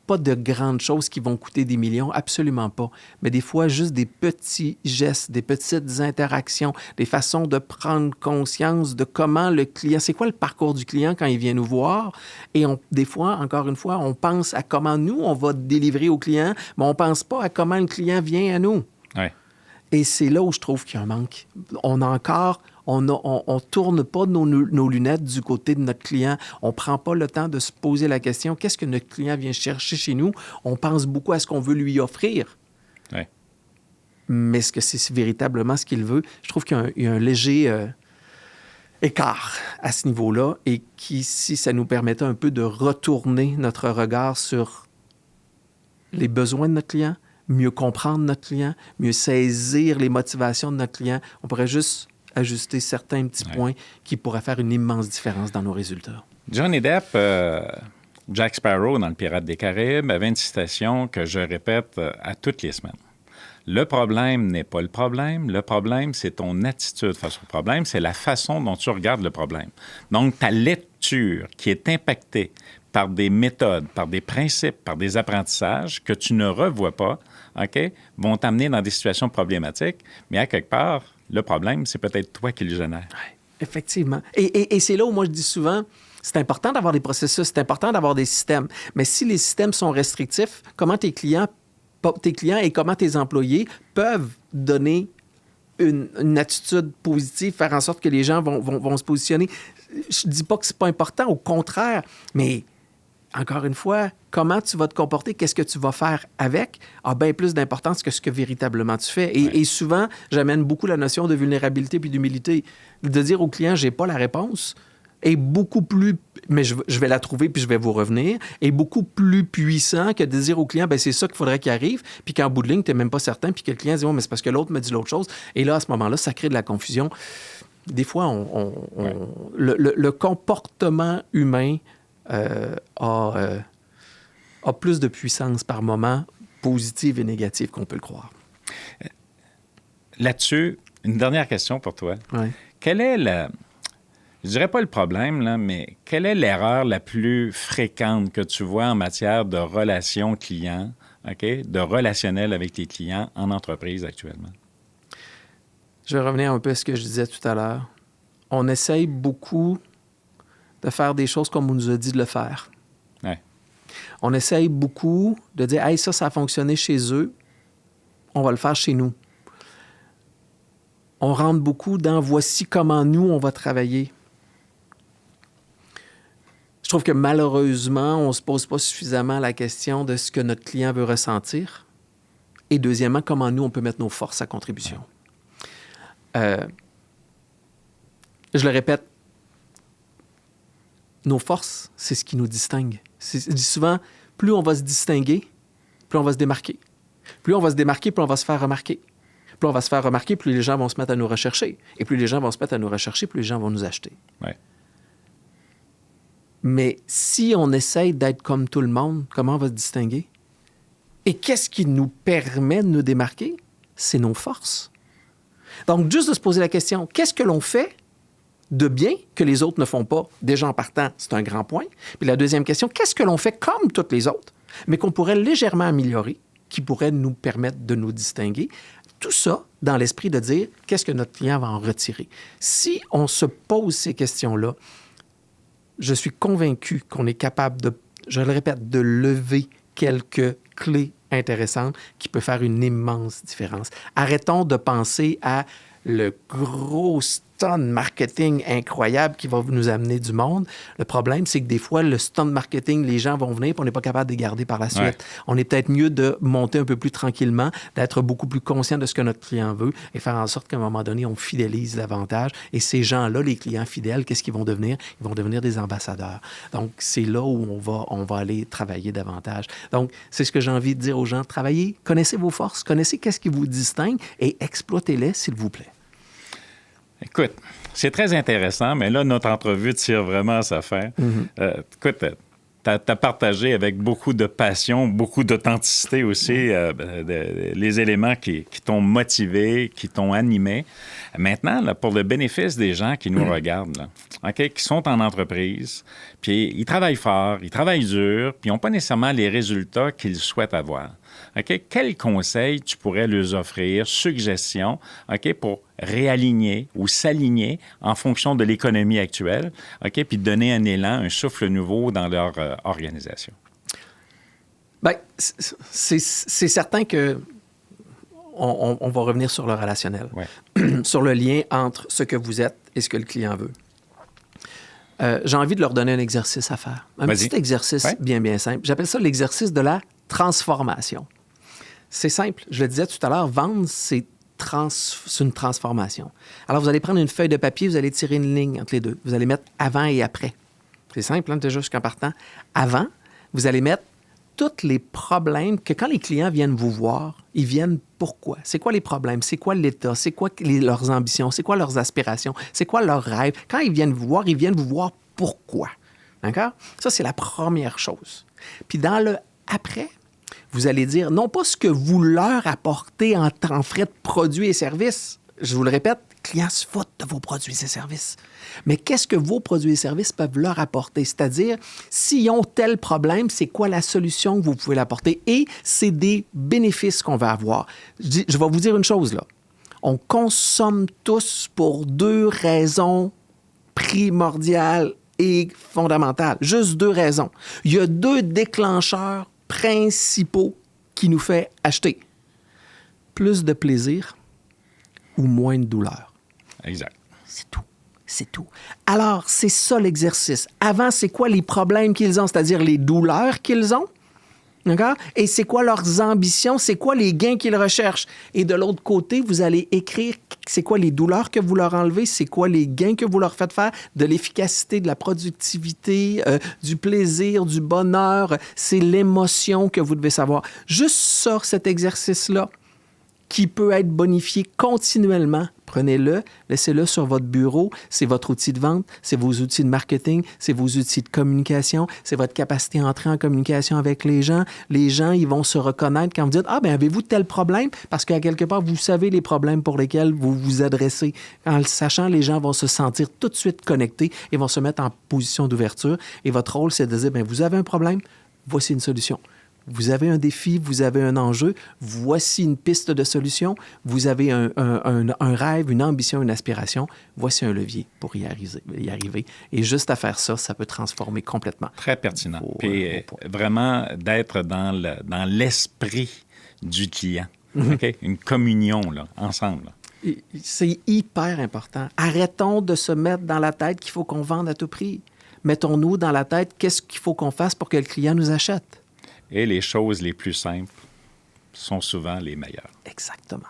Pas de grandes choses qui vont coûter des millions, absolument pas. Mais des fois, juste des petits gestes, des petites interactions, des façons de prendre conscience de comment le client... C'est quoi le parcours du client quand il vient nous voir? Et des fois, encore une fois, on pense à comment nous, on va délivrer au client, mais on pense pas à comment le client vient à nous. Ouais. Et c'est là où je trouve qu'il y a un manque. On ne tourne pas nos lunettes du côté de notre client. On ne prend pas le temps de se poser la question, qu'est-ce que notre client vient chercher chez nous? On pense beaucoup à ce qu'on veut lui offrir. Ouais. Mais est-ce que c'est véritablement ce qu'il veut? Je trouve qu'il y a un léger écart à ce niveau-là et si ça nous permettait un peu de retourner notre regard sur les besoins de notre client, mieux comprendre notre client, mieux saisir les motivations de notre client, on pourrait juste ajuster certains petits points qui pourraient faire une immense différence dans nos résultats. Johnny Depp, Jack Sparrow dans Le Pirate des Caraïbes, avait une citation que je répète à toutes les semaines. Le problème n'est pas le problème, c'est ton attitude face au problème, c'est la façon dont tu regardes le problème. Donc, structure qui est impactée par des méthodes, par des principes, par des apprentissages que tu ne revois pas, OK, vont t'amener dans des situations problématiques, mais à quelque part, le problème, c'est peut-être toi qui le génère. Ouais, effectivement. Et c'est là où moi je dis souvent, c'est important d'avoir des processus, c'est important d'avoir des systèmes. Mais si les systèmes sont restrictifs, comment tes clients et comment tes employés peuvent donner une attitude positive, faire en sorte que les gens vont se positionner. Je dis pas que c'est pas important, au contraire, mais encore une fois, comment tu vas te comporter, qu'est-ce que tu vas faire avec, a bien plus d'importance que ce que véritablement tu fais. Et souvent, j'amène beaucoup la notion de vulnérabilité puis d'humilité. De dire au client, j'ai pas la réponse, est beaucoup plus, mais je vais la trouver puis je vais vous revenir, est beaucoup plus puissant que de dire au client, ben c'est ça qu'il faudrait qu'il arrive, puis qu'en bout de ligne, tu n'es même pas certain, puis que le client dit, oh, mais c'est parce que l'autre me dit l'autre chose. Et là, à ce moment-là, ça crée de la confusion. Des fois, le comportement humain a plus de puissance par moment, positive et négative, qu'on peut le croire. Là-dessus, une dernière question pour toi. Ouais. Quelle est je dirais pas le problème, là, mais quelle est l'erreur la plus fréquente que tu vois en matière de relations clients, OK, de relationnel avec tes clients en entreprise actuellement? Je vais revenir un peu à ce que je disais tout à l'heure. On essaye beaucoup de faire des choses comme on nous a dit de le faire. Ouais. On essaye beaucoup de dire « Hey, ça a fonctionné chez eux, on va le faire chez nous. » On rentre beaucoup dans « Voici comment nous, on va travailler. » Je trouve que malheureusement, on ne se pose pas suffisamment la question de ce que notre client veut ressentir. Et deuxièmement, comment nous, on peut mettre nos forces à contribution. Je le répète, nos forces, c'est ce qui nous distingue. Je dis souvent, plus on va se distinguer, plus on va se démarquer. Plus on va se démarquer, plus on va se faire remarquer. Plus on va se faire remarquer, plus les gens vont se mettre à nous rechercher. Et plus les gens vont se mettre à nous rechercher, plus les gens vont nous acheter. Ouais. Mais si on essaye d'être comme tout le monde, comment on va se distinguer? Et qu'est-ce qui nous permet de nous démarquer? C'est nos forces. Donc, juste de se poser la question, qu'est-ce que l'on fait de bien que les autres ne font pas? Déjà en partant, c'est un grand point. Puis la deuxième question, qu'est-ce que l'on fait comme toutes les autres, mais qu'on pourrait légèrement améliorer, qui pourrait nous permettre de nous distinguer? Tout ça dans l'esprit de dire, qu'est-ce que notre client va en retirer? Si on se pose ces questions-là, je suis convaincu qu'on est capable de, je le répète, de lever quelques clés intéressantes qui peuvent faire une immense différence. Arrêtons de penser à le gros stunt marketing incroyable qui va nous amener du monde. Le problème, c'est que des fois, le stunt marketing, les gens vont venir et on n'est pas capable de les garder par la suite. Ouais. On est peut-être mieux de monter un peu plus tranquillement, d'être beaucoup plus conscient de ce que notre client veut et faire en sorte qu'à un moment donné, on fidélise davantage. Et ces gens-là, les clients fidèles, qu'est-ce qu'ils vont devenir? Ils vont devenir des ambassadeurs. Donc, c'est là où on va aller travailler davantage. Donc, c'est ce que j'ai envie de dire aux gens. Travaillez, connaissez vos forces, connaissez qu'est-ce qui vous distingue et exploitez-les, s'il vous plaît. Écoute, c'est très intéressant, mais là, notre entrevue tire vraiment à sa fin. Mm-hmm. Écoute, tu as partagé avec beaucoup de passion, beaucoup d'authenticité aussi, les éléments qui t'ont motivé, qui t'ont animé. Maintenant, là, pour le bénéfice des gens qui nous regardent, là, okay, qui sont en entreprise, puis ils travaillent fort, ils travaillent dur, puis ils n'ont pas nécessairement les résultats qu'ils souhaitent avoir. Okay? Quels conseils tu pourrais leur offrir, suggestions, okay, pour réaligner ou s'aligner en fonction de l'économie actuelle, okay, puis donner un élan, un souffle nouveau dans leur organisation? Bien, c'est certain que on va revenir sur le relationnel, ouais. Sur le lien entre ce que vous êtes et ce que le client veut. J'ai envie de leur donner un exercice à faire. Un petit exercice bien simple. J'appelle ça l'exercice de la transformation. C'est simple. Je le disais tout à l'heure, vendre, c'est une transformation. Alors, vous allez prendre une feuille de papier, vous allez tirer une ligne entre les deux. Vous allez mettre avant et après. C'est simple, hein, déjà jusqu'en partant. Avant, vous allez mettre tous les problèmes que quand les clients viennent vous voir, ils viennent pourquoi? C'est quoi les problèmes? C'est quoi l'état? C'est quoi leurs ambitions? C'est quoi leurs aspirations? C'est quoi leurs rêves? Quand ils viennent vous voir pourquoi. D'accord? Ça, c'est la première chose. Puis dans le après, vous allez dire non pas ce que vous leur apportez en frais de produits et services. Je vous le répète, clients se foutent de vos produits et services. Mais qu'est-ce que vos produits et services peuvent leur apporter? C'est-à-dire, s'ils ont tel problème, c'est quoi la solution que vous pouvez l'apporter? Et c'est des bénéfices qu'on va avoir. Je vais vous dire une chose, là. On consomme tous pour 2 raisons primordiales et fondamentales. Juste 2 raisons. Il y a 2 déclencheurs principaux qui nous fait acheter. Plus de plaisir ou moins de douleur. Exact. C'est tout. C'est tout. Alors, c'est ça l'exercice. Avant, c'est quoi les problèmes qu'ils ont, c'est-à-dire les douleurs qu'ils ont? D'accord? Et c'est quoi leurs ambitions? C'est quoi les gains qu'ils recherchent? Et de l'autre côté, vous allez écrire c'est quoi les douleurs que vous leur enlevez, c'est quoi les gains que vous leur faites faire, de l'efficacité, de la productivité, du plaisir, du bonheur. C'est l'émotion que vous devez savoir. Juste ça, cet exercice-là, qui peut être bonifié continuellement. Prenez-le, laissez-le sur votre bureau. C'est votre outil de vente, c'est vos outils de marketing, c'est vos outils de communication, c'est votre capacité à entrer en communication avec les gens. Les gens, ils vont se reconnaître quand vous dites « Ah, bien, avez-vous tel problème? » Parce qu'à quelque part, vous savez les problèmes pour lesquels vous vous adressez. En le sachant, les gens vont se sentir tout de suite connectés et vont se mettre en position d'ouverture. Et votre rôle, c'est de dire « Bien, vous avez un problème, voici une solution. » Vous avez un défi, vous avez un enjeu, voici une piste de solution, vous avez un rêve, une ambition, une aspiration, voici un levier pour y arriver. Et juste à faire ça, ça peut transformer complètement. Très pertinent. Puis vraiment d'être dans l'esprit du client. Okay? Une communion, là, ensemble. C'est hyper important. Arrêtons de se mettre dans la tête qu'il faut qu'on vende à tout prix. Mettons-nous dans la tête qu'est-ce qu'il faut qu'on fasse pour que le client nous achète. Et les choses les plus simples sont souvent les meilleures. Exactement.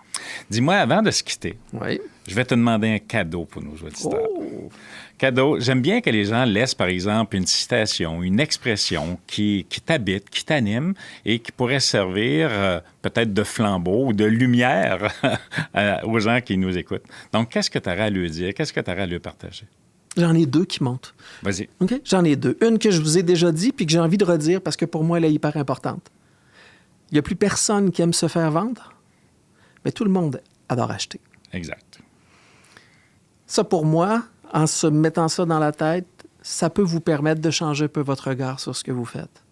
Dis-moi, avant de se quitter, oui. Je vais te demander un cadeau pour nos auditeurs. Oh. Cadeau, j'aime bien que les gens laissent, par exemple, une citation, une expression qui t'habite, qui t'anime et qui pourrait servir peut-être de flambeau ou de lumière aux gens qui nous écoutent. Donc, qu'est-ce que tu aurais à lui dire? Qu'est-ce que tu aurais à lui partager? J'en ai 2 qui montent. Vas-y. OK? J'en ai 2. Une que je vous ai déjà dit puis que j'ai envie de redire parce que pour moi, elle est hyper importante. Il n'y a plus personne qui aime se faire vendre, mais tout le monde adore acheter. Exact. Ça, pour moi, en se mettant ça dans la tête, ça peut vous permettre de changer un peu votre regard sur ce que vous faites.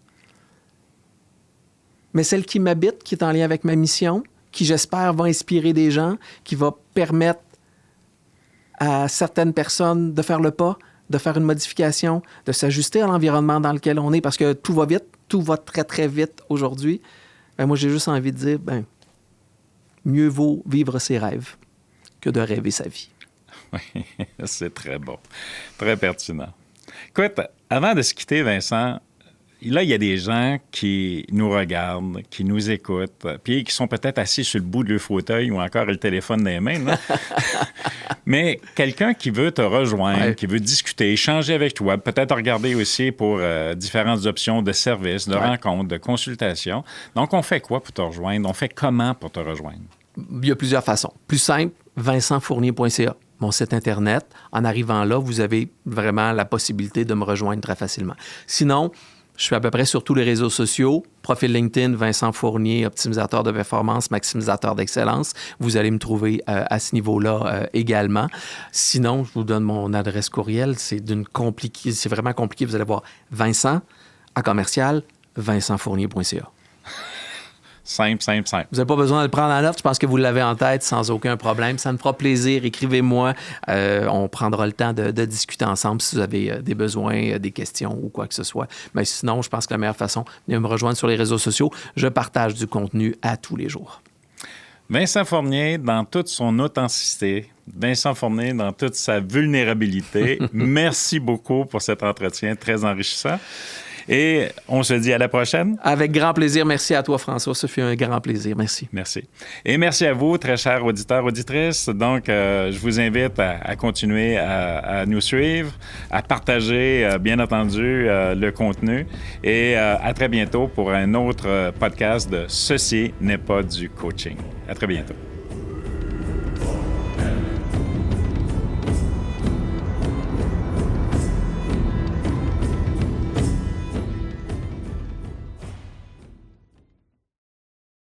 Mais celle qui m'habite, qui est en lien avec ma mission, qui, j'espère, va inspirer des gens, qui va permettre à certaines personnes de faire le pas, de faire une modification, de s'ajuster à l'environnement dans lequel on est, parce que tout va vite, tout va très, très vite aujourd'hui. Ben, moi, j'ai juste envie de dire, mieux vaut vivre ses rêves que de rêver sa vie. Oui, c'est très bon, très pertinent. Écoute, avant de se quitter, Vincent, là, il y a des gens qui nous regardent, qui nous écoutent, puis qui sont peut-être assis sur le bout de leur fauteuil ou encore le téléphone dans les mains. Là. Mais quelqu'un qui veut te rejoindre, qui veut discuter, échanger avec toi, peut-être regarder aussi pour différentes options de services, de rencontres, de consultations. Donc, on fait quoi pour te rejoindre? On fait comment pour te rejoindre? Il y a plusieurs façons. Plus simple, vincentfournier.ca. Mon site Internet. En arrivant là, vous avez vraiment la possibilité de me rejoindre très facilement. Sinon, je suis à peu près sur tous les réseaux sociaux. Profil LinkedIn, Vincent Fournier, optimisateur de performance, maximisateur d'excellence. Vous allez me trouver à ce niveau-là également. Sinon, je vous donne mon adresse courriel. C'est vraiment compliqué. Vous allez voir Vincent @vincentfournier.ca. Simple. Vous n'avez pas besoin de le prendre en note. Je pense que vous l'avez en tête sans aucun problème. Ça me fera plaisir. Écrivez-moi. On prendra le temps de discuter ensemble si vous avez des besoins, des questions ou quoi que ce soit. Mais sinon, je pense que la meilleure façon, de me rejoindre sur les réseaux sociaux. Je partage du contenu à tous les jours. Vincent Fournier, dans toute son authenticité, Vincent Fournier, dans toute sa vulnérabilité, merci beaucoup pour cet entretien très enrichissant. Et on se dit à la prochaine. Avec grand plaisir. Merci à toi, François. Ça fait un grand plaisir. Merci. Merci. Et merci à vous, très chers auditeurs, auditrices. Donc, je vous invite à continuer à nous suivre, à partager, bien entendu, le contenu. Et à très bientôt pour un autre podcast de Ceci n'est pas du coaching. À très bientôt.